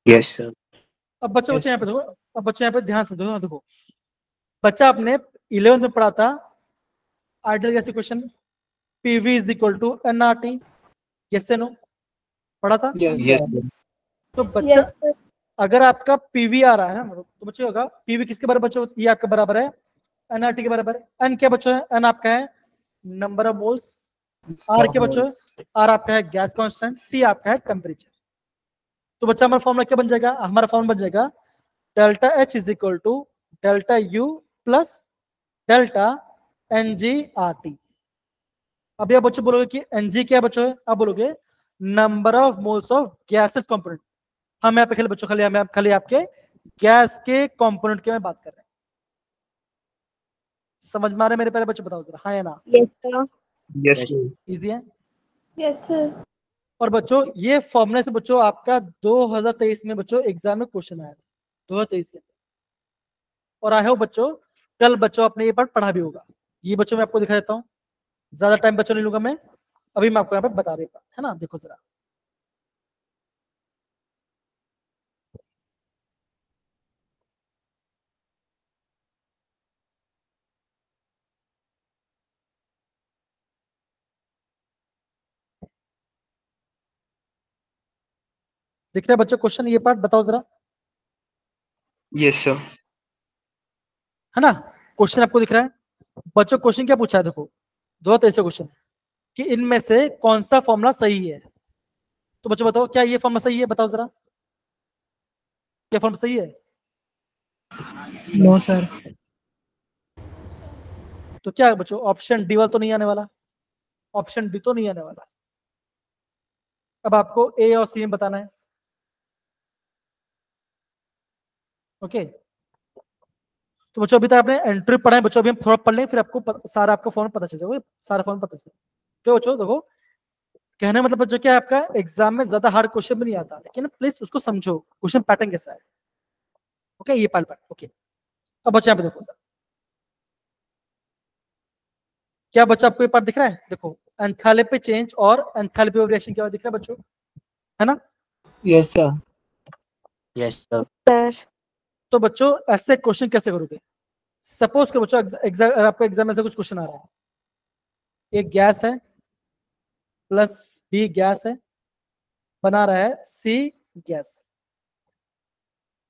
Yes, sir. अब बच्चे बच्चे यहाँ पे देखो, अब बच्चे यहाँ पे ध्यान से देखो, देखो बच्चा आपने 11th में पढ़ा था ideal gas equation, PV is equal to nRT, yes no, पढ़ा था। Yes, Yes, sir. तो बच्चा Yes, sir. अगर आपका पीवी आ रहा है ना, तो बच्चे होगा पीवी किसके बराबर बच्चों, ये आपके बराबर है एनआरटी के बराबर। एन क्या बच्चों है, एन आपका है नंबर ऑफ मोल्स, आर के बच्चों, आर आपका है गैस कांस्टेंट, टी आपका है टेम्परेचर। तो बच्चा हमारा फॉर्मूला क्या बन जाएगा, हमारा फॉर्मूला बन जाएगा delta H is equal to delta U plus delta N G R T. अभी आप बच्चों बोलोगे कि एन जी क्या बच्चों है, आप बोलोगे number of moles of gases component. हम यहाँ पे खाली बच्चों खाली आपके गैस के कंपोनेंट के में बात कर रहे हैं। समझ में आ रहे मेरे प्यारे बच्चों, बताओ जरा, हाँ या ना। Yes, sir. yes, sir. Easy है। Yes, sir. और बच्चों ये फॉर्मूले से बच्चों आपका 2023 में बच्चों एग्जाम में क्वेश्चन आया था 2023 के अंदर, और आई होप बच्चों कल बच्चों आपने ये पार्ट पढ़ा भी होगा। ये बच्चों मैं आपको दिखा देता हूँ, ज्यादा टाइम बच्चों नहीं लूंगा मैं, अभी मैं आपको यहाँ पे बता देता है ना, देखो जरा। दिख रहा है बच्चों क्वेश्चन, ये पार्ट बताओ जरा, Yes, sir. है ना। क्वेश्चन आपको दिख रहा है बच्चों, क्वेश्चन क्या पूछा है देखो, 2023 क्वेश्चन है कि इनमें से कौन सा फॉर्मूला सही है। तो बच्चों बताओ क्या ये फॉर्मूला सही है, बताओ जरा, क्या फॉर्मूला सही है। No, sir. तो क्या है बच्चों, ऑप्शन डी वाला तो नहीं आने वाला, ऑप्शन डी तो नहीं आने वाला। अब आपको ए और सी में बताना है। ओके, तो बच्चों अभी तक आपने एंट्री पढ़ा है बच्चों, अभी हम थोड़ा पढ़ लें फिर आपको सारा आपका फॉर्म पता चल जाएगा, सारा फॉर्म पता चल। तो बच्चों देखो, कहने मतलब बच्चों क्या है, आपका एग्जाम में ज्यादा हार्ड क्वेश्चन भी नहीं आता, लेकिन प्लीज उसको समझो क्वेश्चन पैटर्न कैसा है। ओके, ये पार्ट ओके। अब बच्चे यहाँ पे देखो, क्या बच्चा आपको ये पार्ट दिख रहा है, देखो एंथैल्पी चेंज और एंथैल्पी ऑफ रिएक्शन क्या दिख रहा है बच्चों, है ना। Yes, sir. Yes, sir. Sir. तो बच्चों ऐसे क्वेश्चन कैसे करोगे, सपोज के बच्चों आपका एग्जाम में से कुछ क्वेश्चन आ रहा है, एक गैस है प्लस बी गैस है, बना रहा है सी गैस।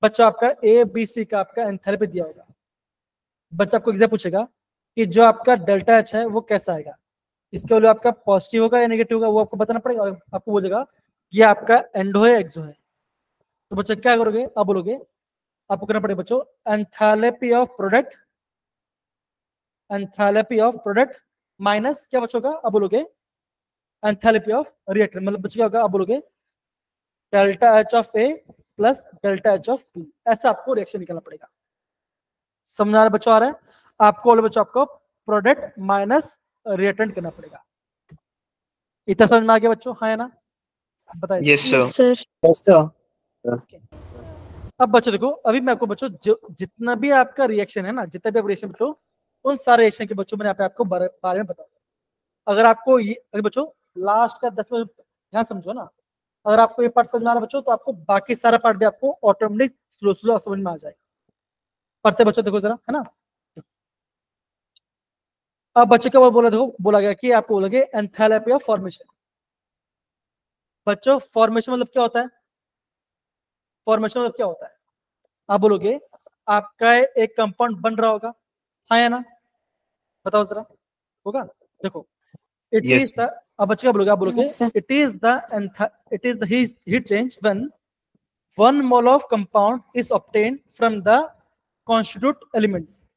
बच्चों आपका ए बी सी का आपका एंथैल्पी दिया होगा, बच्चा आपको एग्जाम पूछेगा कि जो आपका डेल्टा एच है वो कैसा आएगा, इसके वैल्यू आपका पॉजिटिव होगा या नेगेटिव होगा, वो आपको बताना पड़ेगा, और आपको बोलेगा ये आपका एंडो है एक्सो है। तो बच्चे क्या करोगे, आप बोलोगे, आपको करना पड़ेगा बच्चों enthalpy of product, enthalpy of product minus क्या बच्चों का, आप बोलोगे एंथैल्पी ऑफ रिएक्टेंट, मतलब बच्चों क्या होगा, आप बोलोगे delta H of A plus delta H of B, ऐसा आपको रिएक्शन निकालना पड़ेगा। समझ आ रहा है बच्चों, आ रहा है आपको, और बच्चों आपको प्रोडक्ट माइनस रिएक्टेंट करना पड़ेगा। इतना समझ में आ गया बच्चों, हाँ है ना, बताइए। Yes, sir. Sir. Yes, sir. अब बच्चों देखो, अभी मैं आपको बच्चों जो जितना भी आपका रिएक्शन है ना, जितना भी आप रिएक्शन बच्चों, उन सारे रिएक्शन के बच्चों मैंने आपको बारे में बताया। अगर आपको ये, अगर बच्चों लास्ट का 10 मिनट ध्यान समझो ना, अगर आपको ये पार्ट समझ में आ रहा है बच्चों, तो आपको बाकी सारा पार्ट भी आपको ऑटोमेटिक स्लो स्लो समझ में आ जाएगा। पढ़ते बच्चों देखो जरा, है ना। अब बच्चों क्या बोला, देखो बोला गया कि आपको बोलोगे एंथैल्पी ऑफ फॉर्मेशन। बच्चों फॉर्मेशन मतलब क्या होता है? फॉर्मेशन मतलब क्या होता है? आप बोलोगे आपका एक कंपाउंड बन रहा होगा, हाँ या ना? बताओ जरा, होगा? देखो इट Yes. इज द, अब बच्चे क्या बोलोगे? आप बोलोगे Yes, sir. it is the heat change when 1 mole of compound is obtained from the constituent elements.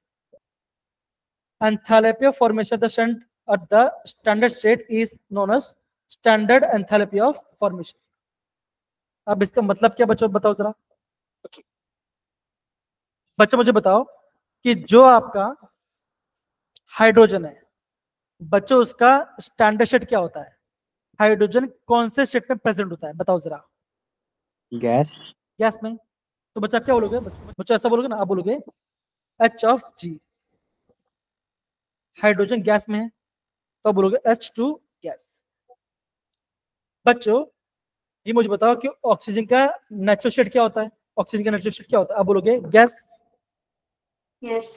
Enthalpy of formation at the standard state is known as standard enthalpy of formation. अब इसका मतलब क्या बच्चों बताओ जरा। okay. बच्चों मुझे बताओ कि जो आपका हाइड्रोजन है बच्चों उसका स्टैंडर्ड स्टेट क्या होता है? हाइड्रोजन कौन से स्टेट में प्रेजेंट होता है बताओ जरा। गैस। गैस में। तो बच्चा क्या बोलोगे? बच्चा ऐसा बोलोगे ना, आप बोलोगे H(G). हाइड्रोजन गैस में है तो बोलोगे H2 गैस। बच्चों ये मुझे बताओ कि ऑक्सीजन का नेचुरल स्टेट क्या होता है? ऑक्सीजन का नेचुरल स्टेट क्या होता है? आप बोलोगे गैस। Yes.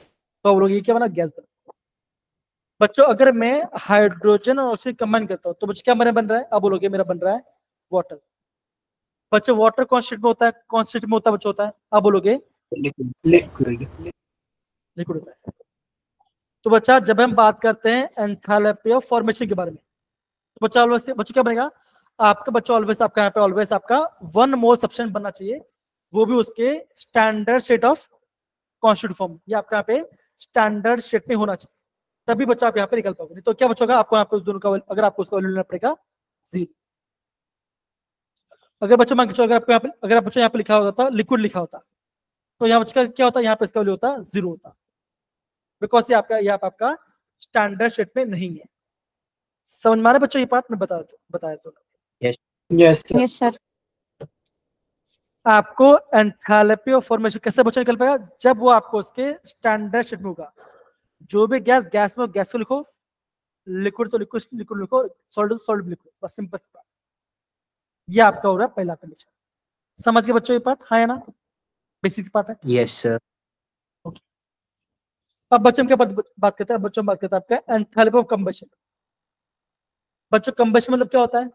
तो बोलोगे ये क्या बना? गैस बना। बच्चों अगर मैं हाइड्रोजन और ऑक्सीजन कंबाइन करता हूँ तो बच्चों क्या मेरा बन रहा है? आप बोलोगे मेरा बन रहा है वाटर। बच्चों वाटर कौन स्टेट में होता है? कौन स्टेट में होता है बच्चों? होता है, आप बोलोगे लिक्विड। लिक्विड होता है। तो बच्चा जब हम बात करते हैं एंथैल्पी ऑफ फॉर्मेशन के बारे में तो बच्चा ऑलवेज बच्चों क्या बनेगा? आपका बच्चा ऑलवेज आपका यहाँ पे ऑलवेज आपका 1 मोल सब्सटेंस बनना चाहिए, वो भी उसके standard state of constitute form. ये आपका यहाँ पे स्टैंडर्ड स्टेट में होना चाहिए, तभी बच्चा आप यहाँ पे निकल पाओगे। नहीं तो क्या बच्चों का आपको यहाँ पे दोनों का अगर आपको उसका वैल्यू लेना पड़ेगा 0। अगर बच्चों मान के चलो अगर आपको यहाँ पे अगर बच्चों यहाँ पे लिखा होता था लिक्विड लिखा होता तो यहाँ बच्चों का क्या होता? यहाँ पे इसका वैल्यू होता 0 होता, बिकॉज ये आपका स्टैंडर्ड स्टेट में नहीं है। समझ में आ रहा है बच्चों? ये पार्ट में बताया तो यस सर। Yes, sir. आपको एंथैल्पी ऑफ फॉर्मेशन कैसे बच्चों निकल पाएगा? जब वो आपको उसके स्टैंडर्ड स्टेट में होगा। जो भी गैस में गैस को लिखो, लिक्विड तो लिक्विड लिखो, सॉलिड सॉलिड लिखो, बस सिंपल सी बात। ये आपका हो रहा है पहला कंडीशन। समझ गए बच्चों ये पार्ट? हाँ या ना? बेसिक पार्ट है। Yes sir. अब बच्चों हम क्या बात करते हैं? बच्चों हम बात करते हैं आपका एंथैल्पी ऑफ कंबशन। बच्चों कंबशन मतलब क्या होता है?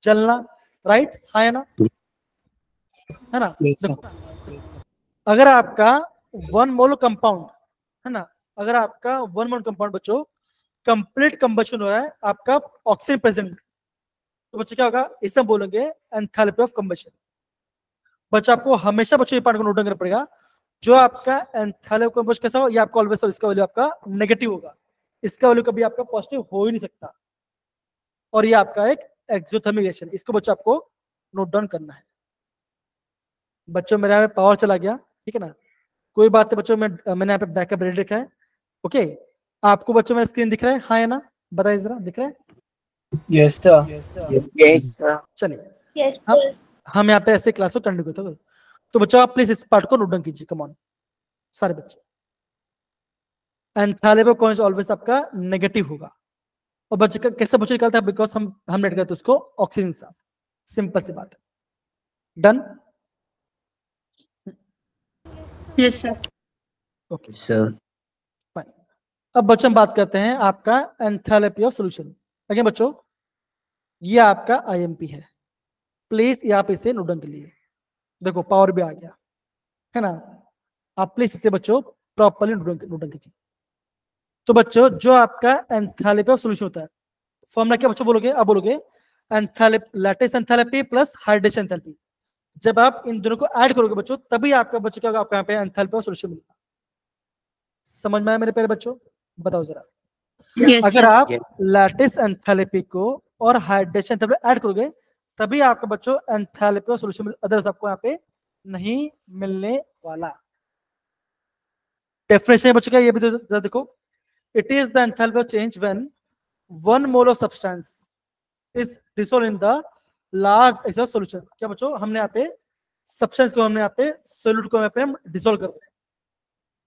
जलना, राइट? हाँ या ना? है ना? देखो अगर आपका 1 मोल कंपाउंड है ना, अगर आपका 1 मोल कंपाउंड बच्चों कंप्लीट कंबशन हो रहा है, आपका ऑक्सीजन प्रेजेंट, तो बच्चों क्या होगा? इसे हम बोलेंगे एंथैल्पी ऑफ कंबशन। बच्चों आपको हमेशा बच्चों ये पार्ट को नोट करना पड़ेगा। जो आपका एंथैल्पी ऑफ कंबशन कैसा हो, ये आपका ऑलवेज इसका वैल्यू आपका नेगेटिव होगा, इसका वैल्यू कभी आपका पॉजिटिव हो ही नहीं सकता। और ये आपका एक एक्सोथर्मिक रिएक्शन, इसको बच्चों आपको नोट डाउन करना है। बच्चों मेरे यहाँ पे पावर चला गया, ठीक है ना? कोई बात नहीं बच्चों, मैंने यहाँ पे बैकअप रेडी रखा है। ओके, आपको बच्चों में स्क्रीन दिख रहा है? हाँ या ना? बताइए जरा, दिख रहा है? Yes sir. Yes sir. चलिए Yes, sir. हम यहाँ पे ऐसे क्लास को कंटिन्यू करते हैं। तो बच्चों आप प्लीज इस पार्ट को नोट डाउन कीजिए, कम ऑन सारे बच्चे। एंथैल्पी ऑफ कंबशन ऑलवेज आपका नेगेटिव होगा। और बच्चे का कैसे बच्चे निकलता है? बिकॉज हम नेट करते उसको ऑक्सीजन साथ। सिंपल सी बात है। Done? Yes, sir. Okay sir. Fine. अब बच्चों हम बात करते हैं आपका एंथैल्पी ऑफ सॉल्यूशन। अगेन बच्चों ये आपका आईएमपी है, प्लीज ये आप इसे नोट डाउन कर लिए। देखो पावर भी आ गया है ना, आप प्लीज इसे बच्चों प्रॉपर्ली नोट डाउन कीजिए। तो बच्चों जो आपका एंथैल्पी ऑफ सॉल्यूशन होता है, फॉर्मूला क्या बच्चों बोलोगे? आप बोलोगे lattice enthalpy plus hydration enthalpy. जब आप इन दोनों को ऐड करोगे बच्चों, तभी आपका बच्चों क्या होगा? आपका यहाँ पे एंथैल्पी ऑफ सॉल्यूशन मिलेगा। समझ में आया मेरे प्यारे बच्चों? बताओ जरा। Yes, अगर sir. आप लैटिस एंथैल्पी को और हाइड्रेशन एंथैल्पी ऐड करोगे तभी आपका बच्चों एंथैल्पी ऑफ सॉल्यूशन, अदरवाइज आपको यहाँ पे नहीं मिलने वाला। डेफिनेशन बच्चों का ये भी जरा देखो। It is the enthalpy of change when 1 mole of substance is dissolve in the large access solution. क्या बच्चों? हमने यहाँ पे सब्सटेंस को हमने यहाँ पे सोल्यूट को यहाँ पे हम डिसॉल्व कर रहे हैं,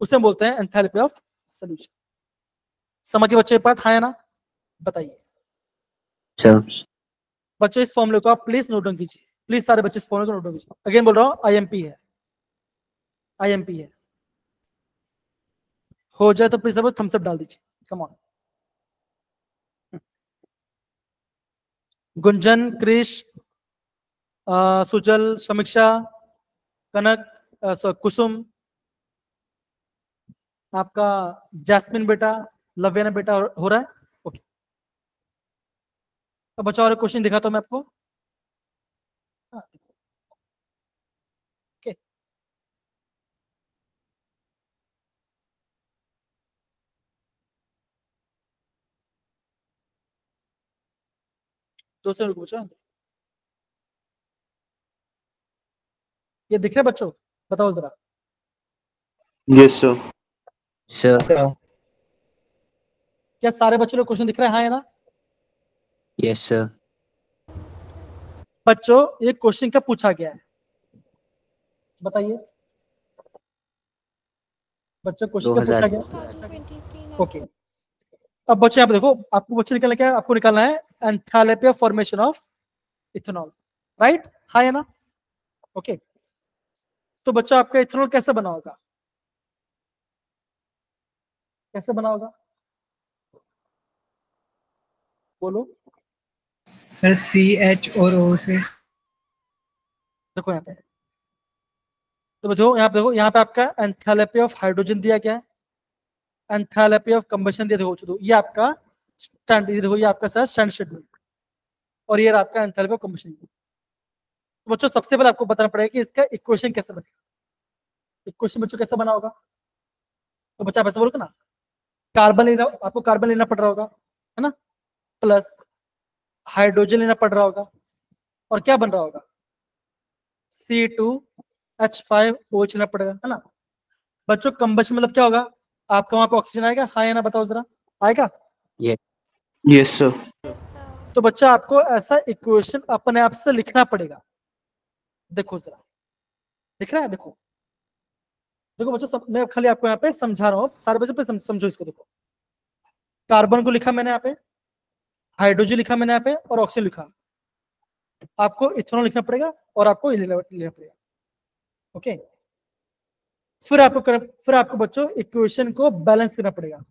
उसे हम बोलते हैं एंथैल्पी ऑफ सॉल्यूशन। समझिए बच्चों ये पार्ट? हाँ या ना? बताइए सर। बच्चों इस फॉर्मूले को आप प्लीज नोट डाउन कीजिए, प्लीज सारे बच्चे इस फॉर्मूले को नोट डाउन कीजिए। अगेन बोल रहा हूँ आईएमपी है, आईएमपी है। हो जाए तो प्लीज सब थम्स अप डाल दीजिए, कम ऑन। गुंजन, क्रिश, सुजल, समीक्षा, कनक, कुसुम, आपका जैस्मिन बेटा, लव्याना बेटा हो रहा है। ओके, अब बच्चा और क्वेश्चन दिखाता हूं मैं आपको। ओके, दूसरे रुको बच्चों, ये दिख रहा है बच्चों? बताओ जरा। Yes sir. सर। क्या सारे बच्चों को क्वेश्चन दिख रहा है? हाँ या ना? Yes sir. बच्चों ये क्वेश्चन क्या पूछा गया है बताइए? बच्चों क्वेश्चन क्या पूछा गया? 2023 ओके, अब बच्चे यहाँ पे देखो, आपको बच्चे निकालना क्या है? आपको निकालना है enthalpy of formation of ethanol, right? हाँ या ना? ओके, तो बच्चा आपका इथेनॉल कैसे बना होगा? कैसे बना होगा बोलो? सर CH और O से। देखो यहाँ पे, तो देखो यहाँ पे, देखो यहाँ पे आपका एंथैल्पी ऑफ हाइड्रोजन दिया गया है, एंथैल्पी ऑफ कंबशन दिया। देखो ये आपका स्टैंड, ये देखो ये आपका सर स्टैंड शेड्यूल, और ये आपका एंथैल्पी ऑफ कंबशन। तो बच्चों सबसे पहले आपको बताना पड़ेगा कि इसका इक्वेशन कैसे बनेगा। इक्वेशन बच्चों कैसे बना होगा? तो बच्चा आप ऐसे बोलोगे ना, कार्बन लेना, आपको कार्बन लेना पड़ रहा होगा, है ना, प्लस हाइड्रोजन लेना पड़ रहा होगा, और क्या बन रहा होगा? C2H5OH लेना पड़ेगा, है ना? बच्चों कंबशन मतलब क्या होगा? आपका वहां पे ऑक्सीजन आएगा, हाँ या ना? बताओ जरा, आएगा? Yes sir. तो बच्चा आपको ऐसा इक्वेशन अपने आप से लिखना पड़ेगा। देखो जरा, दिख रहा है? देखो देखो बच्चों, मैं खाली आपको यहाँ पे समझा रहा हूँ, सारे बच्चों पे समझो इसको। देखो, कार्बन को लिखा मैंने यहाँ पे, हाइड्रोजन लिखा मैंने यहाँ पे, और ऑक्सीजन लिखा। आपको इथेनॉल लिखना पड़ेगा और आपको लेना पड़ेगा। ओके, फिर आपको बच्चों इक्वेशन को बैलेंस करना पड़ेगा।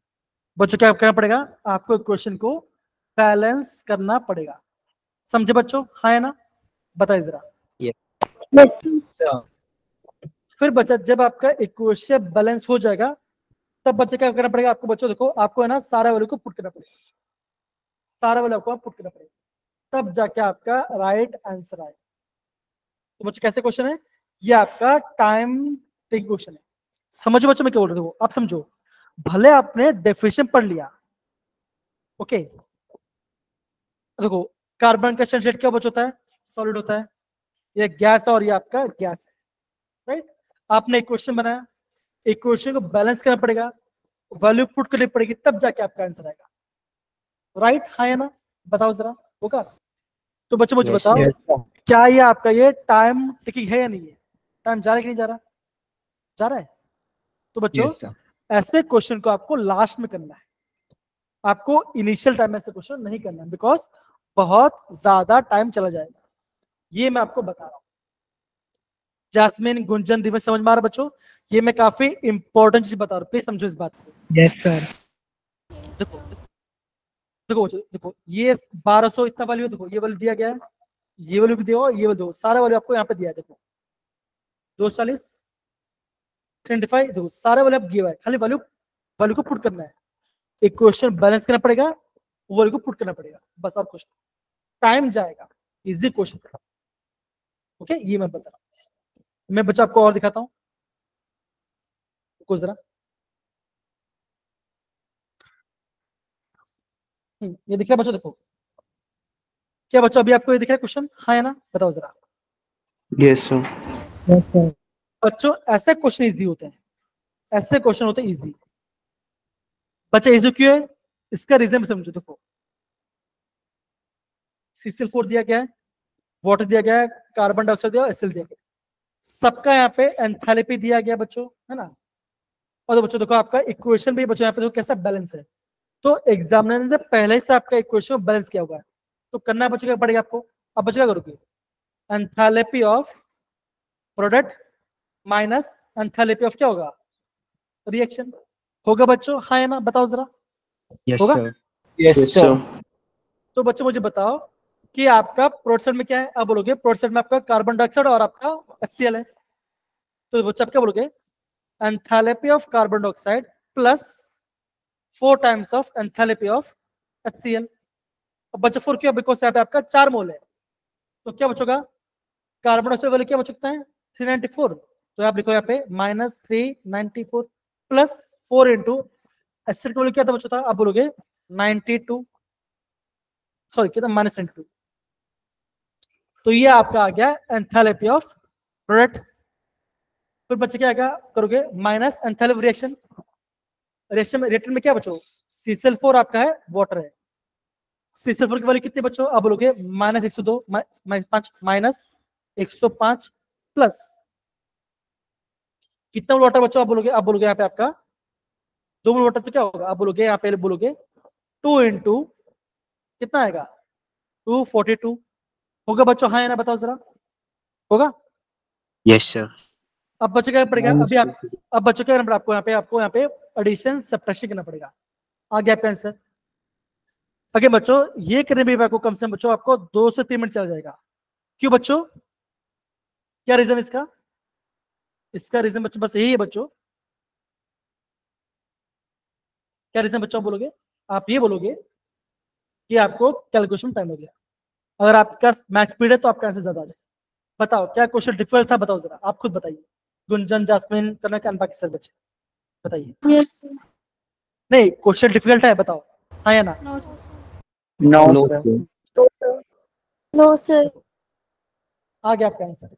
बच्चों क्या करना पड़ेगा? आपको इक्वेशन को बैलेंस करना पड़ेगा। समझे बच्चों? हाँ या ना? बताइए जरा। यस फिर बच्चा जब आपका इक्वेशन बैलेंस हो जाएगा, तब बच्चे क्या करना पड़ेगा आपको? बच्चों देखो, आपको है ना सारा वैल्यू को पुट करना पड़ेगा, सारा वैल्यू आपको पुट करना पड़ेगा, तब जाके आपका राइट आंसर आएगा। तो बच्चों कैसे क्वेश्चन है? ये आपका टाइम टेकिंग क्वेश्चन है। समझो बच्चों मैं क्या बोल रहा हूँ, आप समझो। भले आपने डेफिनेशन पढ़ लिया, ओके, देखो कार्बन का स्टेट क्या बच होता है? सॉलिड होता है। ये गैस है और ये आपका गैस है, राइट? आपने इक्वेशन बनाया, इक्वेशन को बैलेंस करना पड़ेगा, वैल्यू पुट करनी पड़ेगी, तब जाके आपका आंसर आएगा, राइट? हाँ या ना? बताओ जरा, होगा? तो बच्चों मुझे बताओ, क्या ये आपका ये टाइम टिकिंग है या नहीं है? टाइम जा रहा है कि नहीं जा रहा? जा रहा है। तो बच्चों ऐसे क्वेश्चन को आपको लास्ट में करना है, आपको इनिशियल टाइम में ऐसे क्वेश्चन नहीं करना है, बिकॉज बहुत ज्यादा टाइम चला जाएगा। ये मैं आपको बता रहा हूँ। जैस्मिन, गुंजन, दिवस, समझ में आ रहा बच्चों? ये मैं काफी इंपॉर्टेंट चीज बता रहा हूँ, प्लीज समझो इस बात को। Yes sir. देखो देखो देखो, ये 1200 इतना वैल्यू, देखो ये वैल्यू दिया गया है, ये वैल्यू भी दिया, ये वैल्यू दो, सारा वैल्यू आपको यहाँ पे दिया है। देखो 240, 25, देखो सारा वैल्यू आप दिया है, खाली वैल्यू को पुट करना है, इक्वेशन बैलेंस करना पड़ेगा, वैल्यू को पुट करना पड़ेगा, बस। और कुछ टाइम जाएगा, इजी क्वेश्चन। ओके, ये मैं बता रहा हूँ। मैं बच्चा आपको और दिखाता हूँ कुछ जरा। ये दिख रहा है बच्चों? देखो, क्या बच्चों अभी आपको ये दिख रहा है क्वेश्चन? हाँ या ना? बताओ जरा। Yes sir. बच्चों ऐसे क्वेश्चन इजी होते हैं, ऐसे क्वेश्चन होते हैं इजी। बच्चा इजी क्यों है? इसका रीजन समझो। देखो CCl4 दिया गया है, वाटर दिया गया है, कार्बन डाइऑक्साइड दिया, एसिल दिया गया, सबका यहाँ पे एंथैल्पी दिया गया बच्चों, है ना? और तो बच्चों देखो आपका इक्वेशन भी बच्चों यहाँ पे देखो कैसा बैलेंस है। तो एग्जामिनर से पहले से आपका इक्वेशन बैलेंस किया हुआ है, तो करना बच्चों क्या पड़ेगा आपको? अब बच्चों क्या करोगे? Enthalpy of product minus enthalpy of क्या होगा? रिएक्शन होगा बच्चों, हाँ या ना? बताओ जरा, यस होगा? सर। Yes sir. तो बच्चों मुझे बताओ, कि आपका प्रोडक्ट साइड में क्या है, आप बोलोगे प्रोडक्ट साइड में आपका कार्बन डाइऑक्साइड और आपका HCl है, तो बच्चे आप क्या बोलोगे, enthalpy of carbon dioxide plus 4 times of enthalpy of HCl। अब बच्चा 4 क्यों, बिकॉज यहाँ पे आपका 4 मोल है, तो क्या बचेगा, कार्बन डाइऑक्साइड वाले क्या बच सकता है 394, तो आप लिखो यहाँ पे -394 प्लस 4 इंटू एसिड वाले क्या था बचा था, आप बोलोगे 92, सॉरी कितना -92, तो ये आपका आ गया एंथैल्पी ऑफ प्रोडक्ट। फिर बच्चे क्या आएगा करोगे माइनस एंथैल्पी रिएक्शन, रिएक्शन में क्या बचो, CCl4 आपका है वाटर है, CCl4 की वैल्यू कितनी बचो, आप बोलोगे -102 -105 प्लस कितना वाटर बचो, आप बोलोगे यहाँ पे आपका 2 मोल वाटर, तो क्या होगा, आप बोलोगे यहाँ पे बोलोगे 2 इंटू कितना आएगा 242 होगा बच्चों, हाँ या ना बताओ जरा, होगा। Yes, sir. अब बच्चों क्या पड़ेगा अभी आप, अब बच्चों क्या करना पड़ेगा आपको यहाँ पे एडिशन सब्ट्रैक्शन करना पड़ेगा, आ गया आपका आंसर। आगे बच्चों ये करने में भी आपको कम से कम बच्चों आपको 2 से 3 मिनट चल जाएगा, क्यों बच्चों, क्या रीजन इसका, इसका रीजन बच्चों बस यही है बच्चों, क्या रीजन बच्चों बोलोगे, आप ये बोलोगे कि आपको कैलकुलेशन टाइम हो गया, अगर आपका मैथ्स स्पीड है तो आपका आंसर ज्यादा आ जाए। बताओ क्या क्वेश्चन डिफिकल्ट था, बताओ जरा, आप खुद बताइए, गुंजन जास्मिन कनक एंड बाकी सब बच्चे बताइए, Yes, sir. नहीं क्वेश्चन डिफिकल्ट है बताओ, हाँ या ना, No, no sir. Sir. No, No, sir. sir. No, sir. No, sir. आ गया आपका आंसर।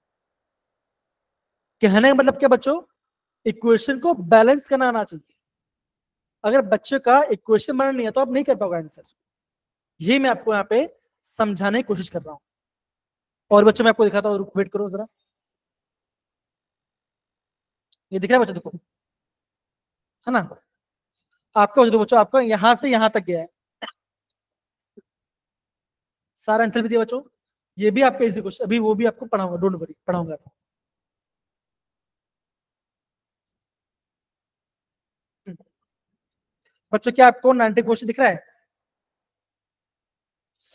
कहने का मतलब क्या बच्चों, इक्वेशन को बैलेंस करना आना चाहिए, अगर बच्चे का इक्वेशन बनाना नहीं है तो आप नहीं कर पाओगे आंसर, यही मैं आपको यहाँ पे समझाने की कोशिश कर रहा हूँ। और बच्चों मैं आपको दिखाता हूँ, वेट करो जरा, ये दिख रहा है बच्चों, देखो है ना, आपका बच्चों आपका यहां से यहां तक गया है, सारा आंसर भी दिया बच्चों, ये भी आपका इजी क्वेश्चन, अभी वो भी आपको पढ़ाऊंगा, डोंट वरी पढ़ाऊंगा आपको। बच्चों क्या आपको 90 क्वेश्चन दिख रहा है,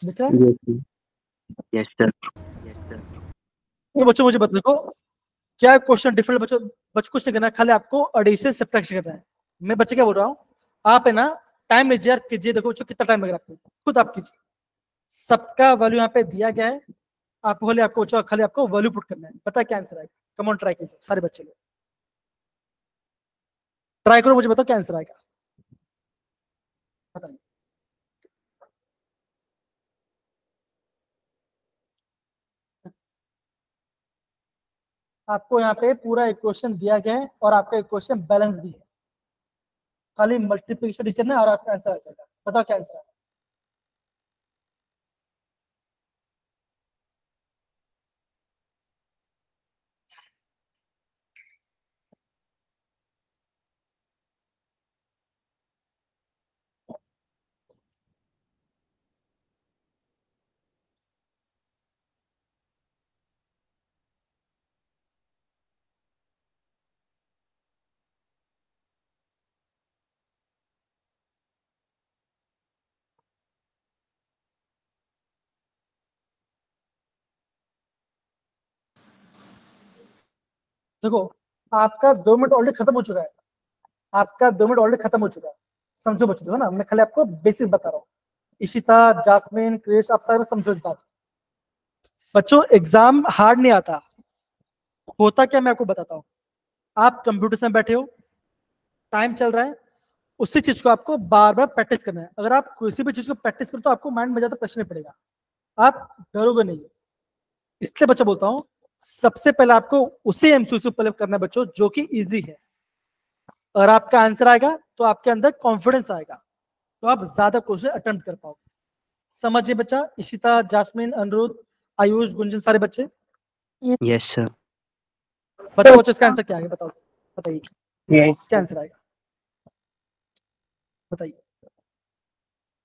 दिख रहा है, Yes, sir. Yes, sir. तो बच्चों मुझे बता देखो क्या क्वेश्चन डिफरेंट, बच्चों बच्चों कुछ नहीं करना है, खाली आपको एडिशन सब्ट्रैक्शन करना है। मैं बच्चे क्या बोल रहा हूँ, आप है ना टाइम मेजर कीजिए, देखो बच्चों कितना टाइम लगेगा आपको, खुद आप कीजिए, सबका वैल्यू यहाँ पे दिया गया है, आपको खाली आपको वैल्यू पुट करना है, पता है क्या आंसर आएगा, कम ऑन ट्राई कीजिए सारे बच्चे लोग, ट्राई करो, मुझे बताओ क्या आंसर आएगा, बताइए। आपको यहाँ पे पूरा इक्वेशन दिया गया है और आपका इक्वेशन बैलेंस भी है, खाली मल्टीप्लिकेशन करना है और आपका आंसर आ जाएगा, बताओ क्या आंसर है। देखो आपका 2 मिनट ऑलरेडी खत्म हो चुका है, आपका 2 मिनट ऑलरेडी खत्म हो चुका है, समझो बच्चों, है ना, मैं खाली आपको बेसिक बता रहा हूँ, इशिता जासमीन क्रिश आप सारे समझो इस बात, बच्चों एग्जाम हार्ड नहीं आता, होता क्या मैं आपको बताता हूँ, आप कंप्यूटर से बैठे हो, टाइम चल रहा है, उसी चीज को आपको बार बार प्रैक्टिस करना है, अगर आप किसी भी चीज को प्रैक्टिस करो तो आपको माइंड में ज्यादा प्रेशर नहीं पड़ेगा, आप डरोगे नहीं, इसलिए बच्चा बोलता हूँ सबसे पहले आपको उसी एमसीक्यू पहले करना है बच्चों जो कि इजी है, अगर आपका आंसर आएगा तो आपके अंदर कॉन्फिडेंस आएगा, तो आप ज्यादा क्वेश्चन अटेम्प्ट कर पाओगे, समझिए बच्चा, इशिता जासमीन अनिरुद्ध आयुष गुंजन सारे बच्चे, Yes, sir. बताओ बच्चों इसका आंसर क्या है, बताओ बताइए Yes. क्या आंसर आएगा, बताइए,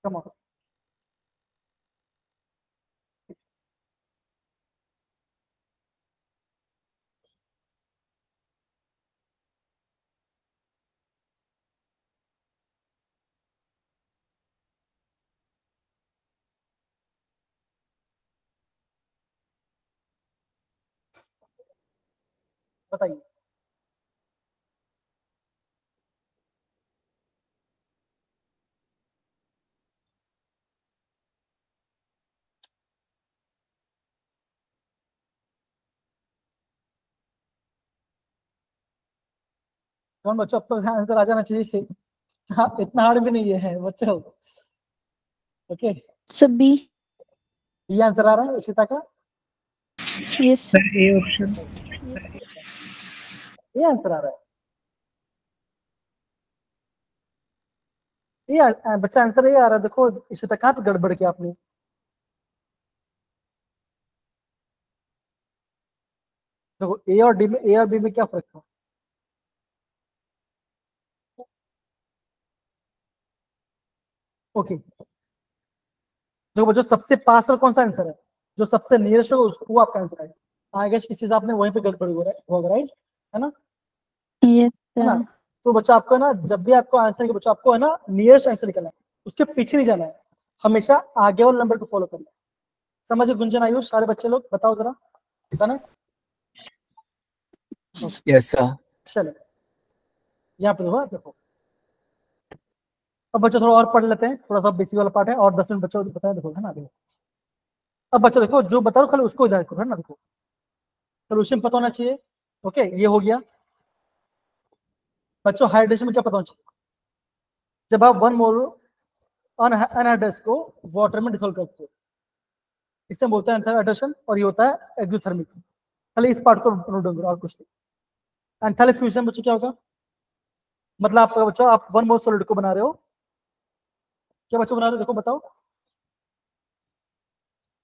कम ऑन। बताइए। कौन बच्चों, अब तो आंसर आ जाना चाहिए। हाँ, इतना हार्ड भी नहीं है बच्चों। ओके, सब बी। ये आंसर आ रहा है इशिता का? Yes sir. Sir A option. ये आंसर आ रहा है। बच्चा आंसर ये आ रहा है। देखो इशिता, कहाँ पे गड़बड़ किया आपने? देखो ए और डी में, ए और बी में क्या फर्क था? ओके, देखो बच्चों, सबसे पास और कौन सा आंसर है? जो सबसे नियरेस्ट होगा वो आपका आंसर है। आई गेस किसी से आपने वहीं पे गड़बड़ होगा, राइट? है ना? यस है ना? सर। तो बच्चा आपको ना, जब भी आपको आंसर के बच्चा आपको है ना नियरेस्ट आंसर निकलना है, उसके पीछे नहीं जाना है, हमेशा आगे वाले नंबर को फॉलो करना है। समझ गुंजन, आयुष, सारे बच्चे लोग बताओ जरा, बताना। Yes sir. चलो यहाँ पे देखो, देखो अब बच्चों थोड़ा और पढ़ लेते हैं, थोड़ा सा बेसिक वाला पार्ट है, और 10 मिनट बच्चों बताया, देखो है ना। देखो अब बच्चों देखो, जो बता रहा हूं खाली उसको याद करो, है ना। देखो सोल्यूशन पता होना चाहिए। ओके, ये हो गया बच्चों। हाइड्रेशन में क्या पता होना चाहिए? जब आप 1 मोल अनहाइड्रेस को वाटर में डिसॉल्व करते हो, इसे बोलते हैं हाइड्रेशन, और ये होता है एक्सोथर्मिक। खाली इस पार्ट को नोट डाउन करो, और कुछ नहीं। एंथैल्पिक फ्यूजन बच्चों क्या होगा? मतलब आपका बच्चों, आप 1 मोल सॉलिड को बना रहे हो, क्या बच्चों बना रहे हो? देखो बताओ,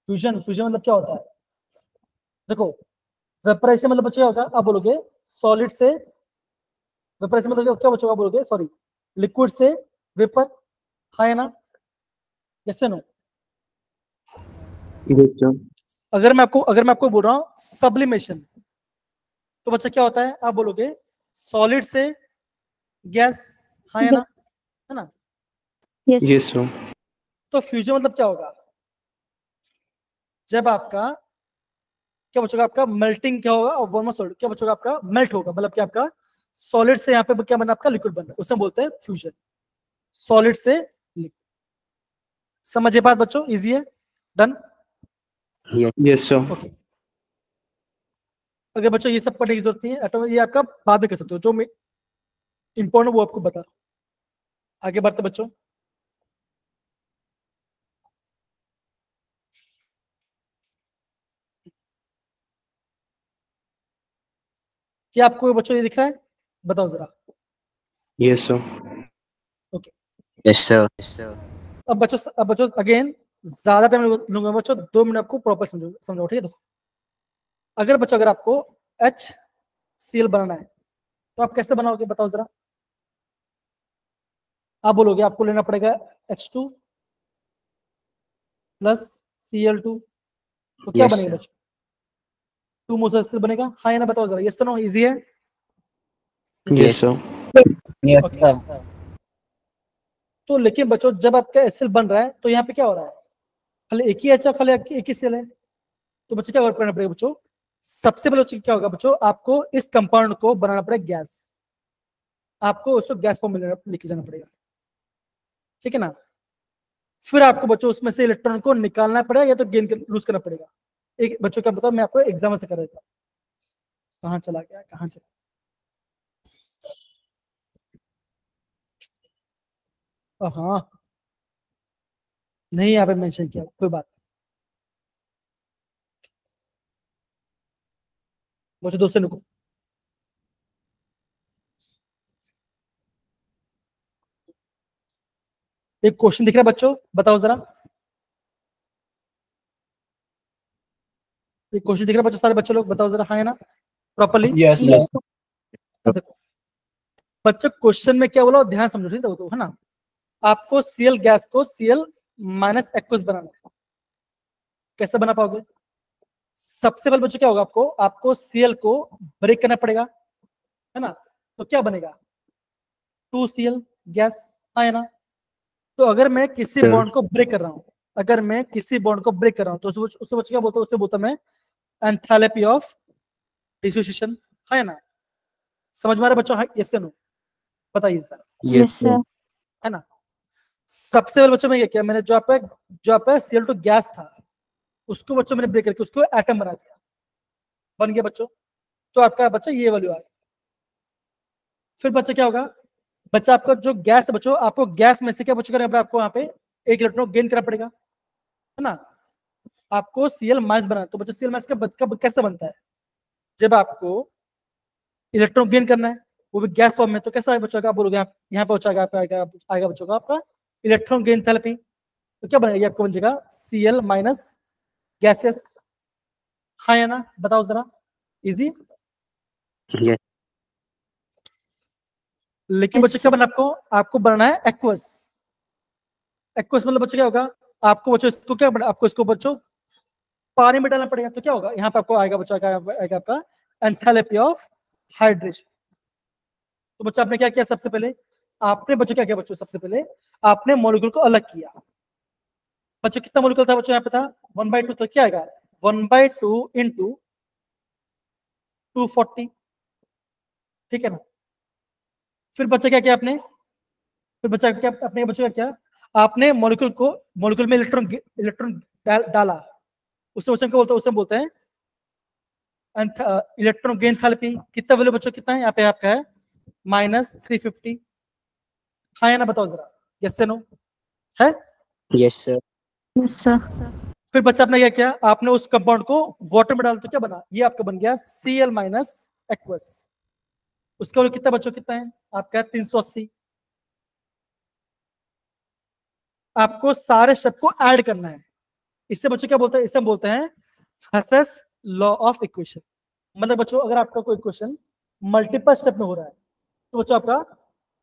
फ्यूजन, फ्यूजन मतलब क्या होता है? देखो वेपराइजेशन मतलब बच्चों क्या होगा? आप बोलोगे सॉलिड से, वेपराइजेशन मतलब क्या बच्चों? आप बोलोगे सॉरी, लिक्विड से वेपर, हाँ है ना? Yes no? Yes sir. अगर मैं आपको बोल रहा हूँ सब्लिमेशन, तो बच्चा क्या होता है? आप बोलोगे सॉलिड से गैस, हाँ है ना? है ना? यस। Yes sir. तो फ्यूजन मतलब क्या होगा? जब आपका क्या बचेगा? आपका मेल्टिंग क्या होगा? और वार्म सॉलिड क्या बचेगा? आपका मेल्ट होगा, मतलब कि आपका सॉलिड से यहाँ पे क्या बना? आपका लिक्विड बना, उसे बोलते हैं फ्यूजन। सॉलिड से लिक्विड। समझे बात बच्चों? इजी है, डन? Yes sir. ओके, अगर बच्चों ये सब पढ़ने की जरूरत नहीं है, ये आपका बाद में कर सकते हो, जो इंपॉर्टेंट वो आपको बता। आगे बढ़ते बच्चों। क्या आपको बच्चों ये दिख रहा है? बताओ जरा। Yes sir. Okay, yes sir. अब बच्चों अगेन ज्यादा टाइम लूंगा बच्चों, 2 मिनट आपको प्रॉपर समझो, ठीक है? देखो अगर बच्चों, अगर आपको HCl बनाना है, तो आप कैसे बनाओगे? बताओ जरा। आप बोलोगे आपको लेना पड़ेगा H2 प्लस Cl2, तो क्या यस बनेगा सर। बच्चों? 2 मोल्स HCl बनेगा, हाँ या ना? बताओ जरा, यस नो? इजी है? Yes sir. Yes okay, sir. तो लेकिन बच्चों जब आपका HCl बन रहा है, तो यहाँ पे क्या हो रहा है? खाली एक ही H, खाली एक ही Cl है। तो बच्चों क्या करना पड़ेगा बच्चों? सबसे पहले क्या होगा बच्चों? आपको इस कंपाउंड को बनाना पड़ेगा गैस, आपको उसको गैस फॉर्म में लेके जाना पड़ेगा, ठीक है ना? फिर आपको बच्चों उसमें से इलेक्ट्रॉन को निकालना पड़ेगा, या तो गेन लूज करना पड़ेगा। एक बच्चों क्या बताओ, मैं आपको एग्जाम्पल से कर देता हूँ। कहाँ चला गया, कहाँ चला? हाँ, नहीं यहाँ पे मेंशन किया, कोई बात नहीं बच्चों, दोस्तों रुको। एक क्वेश्चन दिख रहा है बच्चों, बताओ जरा। एक क्वेश्चन दिख रहा है बच्चों, सारे बच्चे लोग बताओ जरा, हाँ है ना? प्रॉपरली। Yes yes. अब देखो बच्चों, क्वेश्चन में क्या बोला, ध्यान समझो, ठीक है ना? आपको Cl गैस को Cl माइनस एक्वस बनाना है। कैसे बना पाओगे? सबसे पहले बच्चों क्या होगा? आपको Cl को ब्रेक करना पड़ेगा, है ना? तो क्या बनेगा? 2Cl गैस, हाँ है ना? तो अगर मैं किसी बॉन्ड को ब्रेक कर रहा हूं, अगर मैं किसी बॉन्ड को ब्रेक कर रहा हूं, तो उससे बच्चों क्या बोलता हूं? उससे बोलता मैं एंथैल्पी ऑफ डिसोसिएशन, है ना? समझ में आ रहा है बच्चों? हाँ, यस या नो? बताइए जरा, Yes, sir. है ना? सबसे पहले बच्चों में क्या किया मैंने, जो आपका Cl2 गैस था उसको बच्चों मैंने ब्रेक करके उसको एटम बना दिया, बन गया बच्चों। तो आपका बच्चा ये वैल्यू आ गई। फिर बच्चा क्या होगा, बच्चा आपका जो गैस है बच्चों, आपको गैस में से क्या बच्चों करना पड़ेगा, आपको वहां पे एक इलेक्ट्रॉन गेन करना पड़ेगा, है ना? आपको Cl माइनस बनाना। तो बच्चों Cl माइनस का कैसे बनता है, जब आपको इलेक्ट्रॉन गेन करना है वो भी गैस फॉर्म में, तो कैसा है बच्चों का, आप बोलोगे आप यहाँ पे बच्चों का आएगा बच्चों का आपका इलेक्ट्रॉन गेन थेरेपी। तो क्या बनेगा, आपको बन जाएगा Cl माइनस गैसेस। हाँ या ना, बताओ जरा, इजी। Yes. लेकिन Yes, बच्चों क्या बनना, आपको बनना है एक्वस। एक्वस मतलब बच्चों क्या होगा, आपको बच्चों इसको क्या बनना, आपको इसको बच्चों पानी में डालना पड़ेगा। तो क्या होगा, यहाँ पे आपको आएगा बच्चों आएगा आपका एंथैल्पी ऑफ हाइड्रेशन। तो बच्चा आपने क्या किया, सबसे पहले आपने बच्चों क्या किया, बच्चों सबसे पहले आपने मॉलिक्यूल को अलग किया। बच्चों कितना मॉलिक्यूल था बच्चों, यहाँ पे था 1/2, तो क्या आएगा 1/2 इंटू 240, ठीक है ना? फिर बच्चा क्या किया आपने, फिर बच्चा क्या अपने बच्चों का क्या, आपने मॉलिक्यूल में इलेक्ट्रॉन डाला, उससे बच्चों क्या बोलते हैं इलेक्ट्रॉन गेन थेरेपी। कितना वैल्यू बच्चों, कितना है यहाँ पे आपका है -350। हाँ या ना, बताओ जरा, यस से नो है? Yes, sir. yes, sir. फिर बच्चा आपने क्या किया, आपने उस कंपाउंड को वाटर में डाल, तो क्या बना, ये आपका बन गया Cl माइनस एक्वस। उसका वैल्यू कितना बच्चों, कितना है आपका 380। आपको सारे स्टेप को ऐड करना है। इससे बच्चों क्या बोलते हैं, इसे हम बोलते हैं हसेस लॉ ऑफ इक्वेशन। मतलब बच्चों अगर आपका कोई क्वेश्चन मल्टीपल स्टेप में हो रहा है, तो बच्चों आपका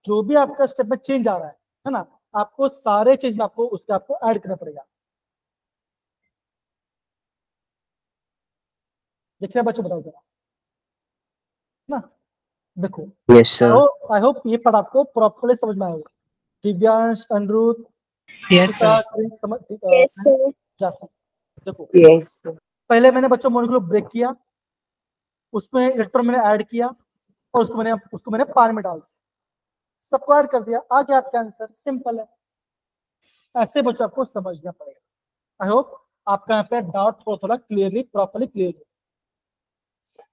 जो भी आपका स्टेप में चेंज आ रहा है ना, आपको सारे चेंज में आपको ऐड करना पड़ेगा। देखिए बच्चों, बताओ जरा ना, देखो Yes, sir. आई होप ये पढ़ आपको प्रॉपर्ली समझ में आएगा। Divyansh, Anirudh, Yes, sir. समझ Yes, sir. जासमिन, देखो Yes, sir. पहले मैंने बच्चों मॉलिक्यूल ब्रेक किया, उसमें इलेक्ट्रॉन मैंने ऐड किया और उसको मैंने पानी में डाल दिया, सबको ऐड कर दिया, आ गया आपका आंसर। सिंपल है, ऐसे बच्चों आपको समझना पड़ेगा। आई होप आपका यहाँ पे डाउट थोड़ा क्लियरली प्रॉपर्ली क्लियर हो।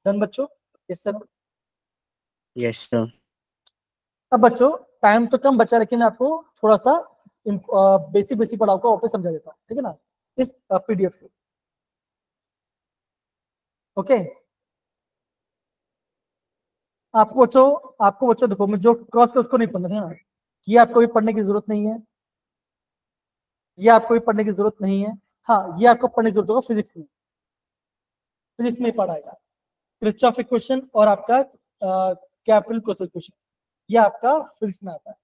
डन बच्चों, यस सर। Yes, sir. अब बच्चों टाइम तो कम बचा, लेकिन आपको थोड़ा सा बेसिक पढ़ाओ को वापस समझा देता हूँ, ठीक है ना, इस पीडीएफ से। ओके, आपको बच्चों देखो, मैं जो क्रॉस पे उसको नहीं पढ़ना था ना, ये आपको भी पढ़ने की जरूरत नहीं है, ये आपको भी पढ़ने की जरूरत नहीं है। हाँ, ये आपको पढ़ने की जरूरत होगा फिजिक्स में पढ़ाएगा किरचॉफ इक्वेशन और आपका कैपिटल क्लोजर इक्वेशन, ये आपका फिजिक्स में आता है।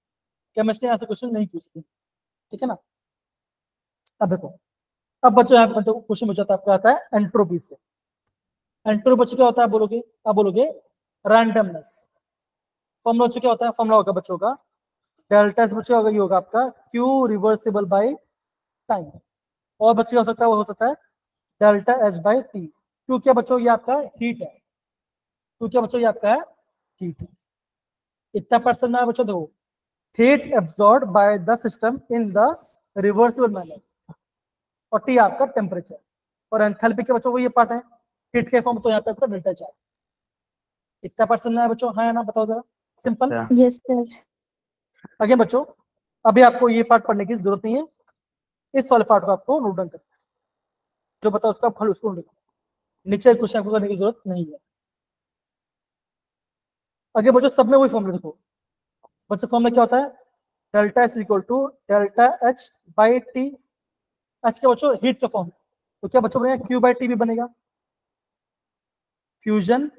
केमिस्ट्री में ऐसा क्वेश्चन नहीं पूछते, ठीक है ना? अब देखो, अब बच्चों यहाँ पे क्वेश्चन पूछा था आपका, आता है एंट्रोपी से। एंट्रोपी बच्चों क्या होता है, बोलोगे रैंडमनेस। फॉर्मूला बच्चों क्या होता है, फॉर्मूला होगा बच्चों का डेल्टा एस, बच्चों होगा ये होगा आपका क्यू रिवर्सिबल बाय टाइम। और बच्चों हो सकता है, वो हो सकता है delta H bye T. Q क्या बच्चों, ये आपका हीट है। क्यू क्या बच्चों, ये आपका है हीट। इतना परसेंट ना बच्चों देखो, heat absorb by the system in the reversible manner, और टी आपका टेम्परेचर, और एंथैल्पी के बच्चों को ये पार्ट है हीट के फॉर्म, तो यहाँ पे आपका डेल्टा एच है। इतना परसेंट ना है बच्चों, हाँ या ना, बताओ जरा, simple. Yeah. Yes, sir. Again बच्चों, अभी आपको ये पार्ट पढ़ने की जरूरत नहीं है, इस वाले पार्ट को आपको नोट डाउन करना है, जो बताओ उसका फल उसको नोट, नीचे क्वेश्चन आपको करने की जरूरत नहीं है। आगे बच्चों सब में वही फॉर्मूला देखो, बच्चों फॉर्मूला क्या होता है, delta S equal to delta H by T. H क्या बच्चों, हीट का फॉर्म, तो क्या बच्चों बनेगा क्यू बाई टी भी बनेगा। फ्यूजन,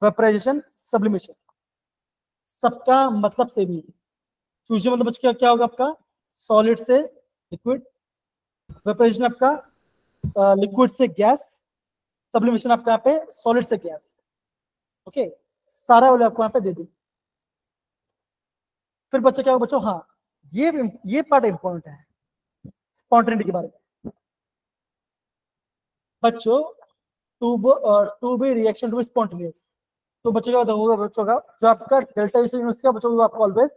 वेपराइजेशन, सब्लिमेशन, सबका मतलब सेम ही है। फ्यूजन मतलब बच्चों क्या क्या होगा आपका, सॉलिड से लिक्विड। वेपराइजेशन आपका लिक्विड से गैस। सब्लिमेशन आपका यहाँ पे सॉलिड से गैस। ओके, सारा वाले आपको यहाँ पे दे दी। फिर बच्चों क्या होगा बच्चों, हाँ ये पार्ट इंपॉर्टेंट है स्पॉन्टेनिटी के बारे में। बच्चों to be reaction to be spontaneous, तो बच्चों क्या होगा बच्चों का जो आपका डेल्टा यूनिवर्स का बच्चों को आपको always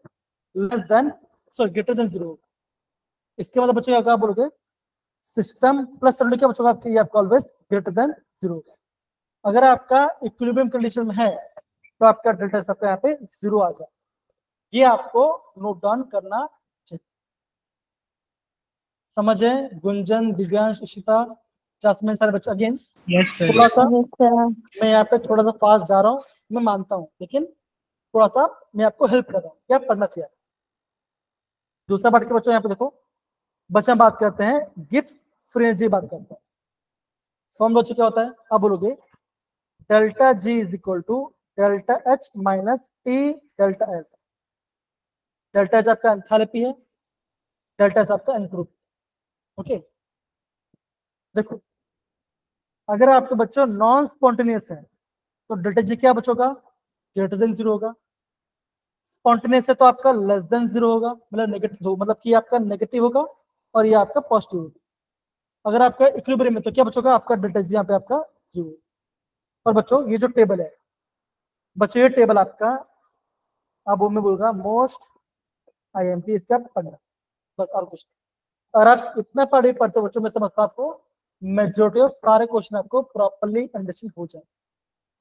less than sorry greater than 0। इसके मतलब बच्चों क्या बोलोगे सिस्टम प्लस सराउंडिंग क्या बच्चों आपके ये आपका ऑलवेज ग्रेटर देन 0। अगर आपका इक्विलिब्रियम कंडीशन में है तो आपका डेल्टा सबका यहाँ पे 0 आ जाए। ये आपको नोट डाउन करना चाहिए। समझे गुंजन, दिव्यांश, इशिता, जासमीन, सारे बच्चे अगेन Yes, sir. थोड़ा सा Yes, sir. मैं यहाँ पे थोड़ा सा फास्ट जा रहा हूँ, मैं मानता हूँ, लेकिन थोड़ा सा मैं आपको हेल्प कर रहा हूँ, क्या पढ़ना चाहिए। दूसरा पार्ट के बच्चों यहाँ पे देखो, बच्चे बात करते हैं गिब्स फ्री एनर्जी बात करते हैं। फॉर्म बच्चों क्या होता है आप बोलोगे delta G is equal to delta H minus T delta S. Delta H आपका एंथैल्पी है, डेल्टा एस आपका एंट्रोपी। ओके देखो अगर आपके बच्चों नॉन स्पॉन्टेनियस है तो डेल्टा जी क्या बच्चों का ग्रेटर देन 0 होगा। स्पॉन्टेनियस है तो आपका लेस देन 0 होगा, मतलब नेगेटिव, मतलब कि आपका नेगेटिव होगा और ये आपका पॉजिटिव होगा। अगर आपका इक्विलिब्रियम है तो क्या बच्चों का आपका डेल्टा जी यहाँ पे आपका 0। और बच्चों ये जो टेबल है बच्चों ये टेबल आपका आप वो में बोलूंगा मोस्ट IMP इसका पढ़ना बस और कुछ नहीं। अगर आप इतना पढ़ते बच्चों में समझता आपको मेजोरिटी ऑफ सारे क्वेश्चन आपको प्रॉपर्ली अंडरस्टैंड हो जाए,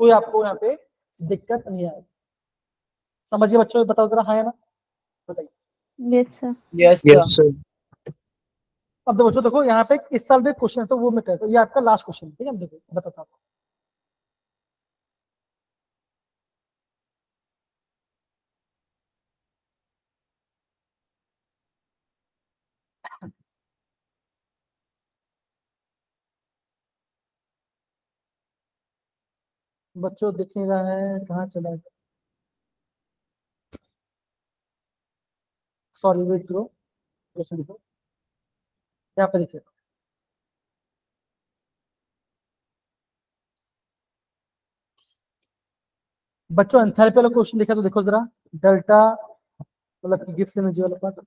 कोई आपको यहाँ पे दिक्कत नहीं आएगी। समझिए बच्चों, बताओ जरा हाँ या ना बताइए। Yes, sir. Yes, sir. अब देखो बच्चों देखो यहाँ पे इस साल में क्वेश्चन है तो वो मैं कहता हूँ ये आपका लास्ट क्वेश्चन ठीक है। देखो बताता हूँ बच्चों दिख नहीं रहा है कहाँ चला गया, सॉरी वेट करो क्वेश्चन देखो यहाँ पे देखिए। बच्चों एंथैल्पी वाला क्वेश्चन देखा तो देखो जरा डेल्टा मतलब गिब्स एनर्जी वाला पार्ट।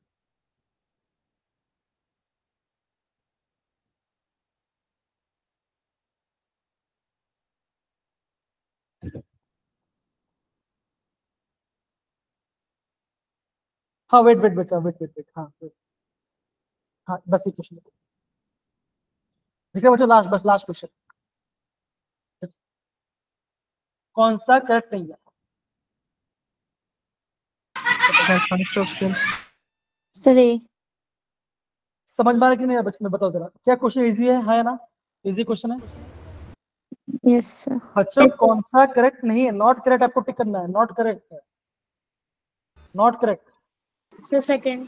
हाँ वेट वेट बच्चा वेट हाँ wait। हाँ बस ये क्वेश्चन देखिए बच्चों लास्ट बस लास्ट क्वेश्चन कौन सा करेक्ट नहीं है। Sir, first option. Sir, A. समझ में आ रहा कि नहीं बच्चों में बताओ जरा क्या क्वेश्चन इजी है हाँ या ना इजी क्वेश्चन है। Yes, sir. बच्चों कौन सा करेक्ट नहीं है, नॉट करेक्ट आपको टिक करना है, नॉट करेक्ट है, not correct. So second.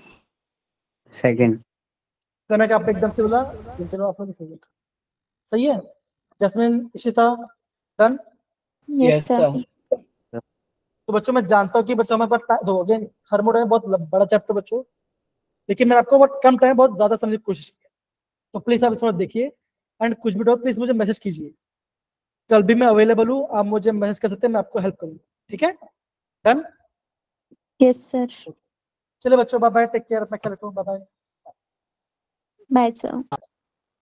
Second. कहना कि आपने एकदम से बोला चलो आपने भी सही है, सही है। Jasmine Ishita done. Yes, sir. तो बच्चों मैं जानता हूँ कि बच्चों हमारे पास तो अगेन थर्मोडायनामिक्स बहुत बड़ा चैप्टर बच्चों, लेकिन मैंने आपको बहुत कम टाइम बहुत ज्यादा समझने की कोशिश की, तो प्लीज आप थोड़ा देखिए एंड कुछ भी डाउट प्लीज मुझे मैसेज कीजिए। कल भी मैं अवेलेबल हूँ, आप मुझे मैसेज कर सकते हैं, मैं आपको हेल्प करूँगा, ठीक है। डन। Yes, sir. चलिए बच्चों बाय बाय, टेक केयर, अपना ख्याल रखो, बाय बाय। Bye, sir.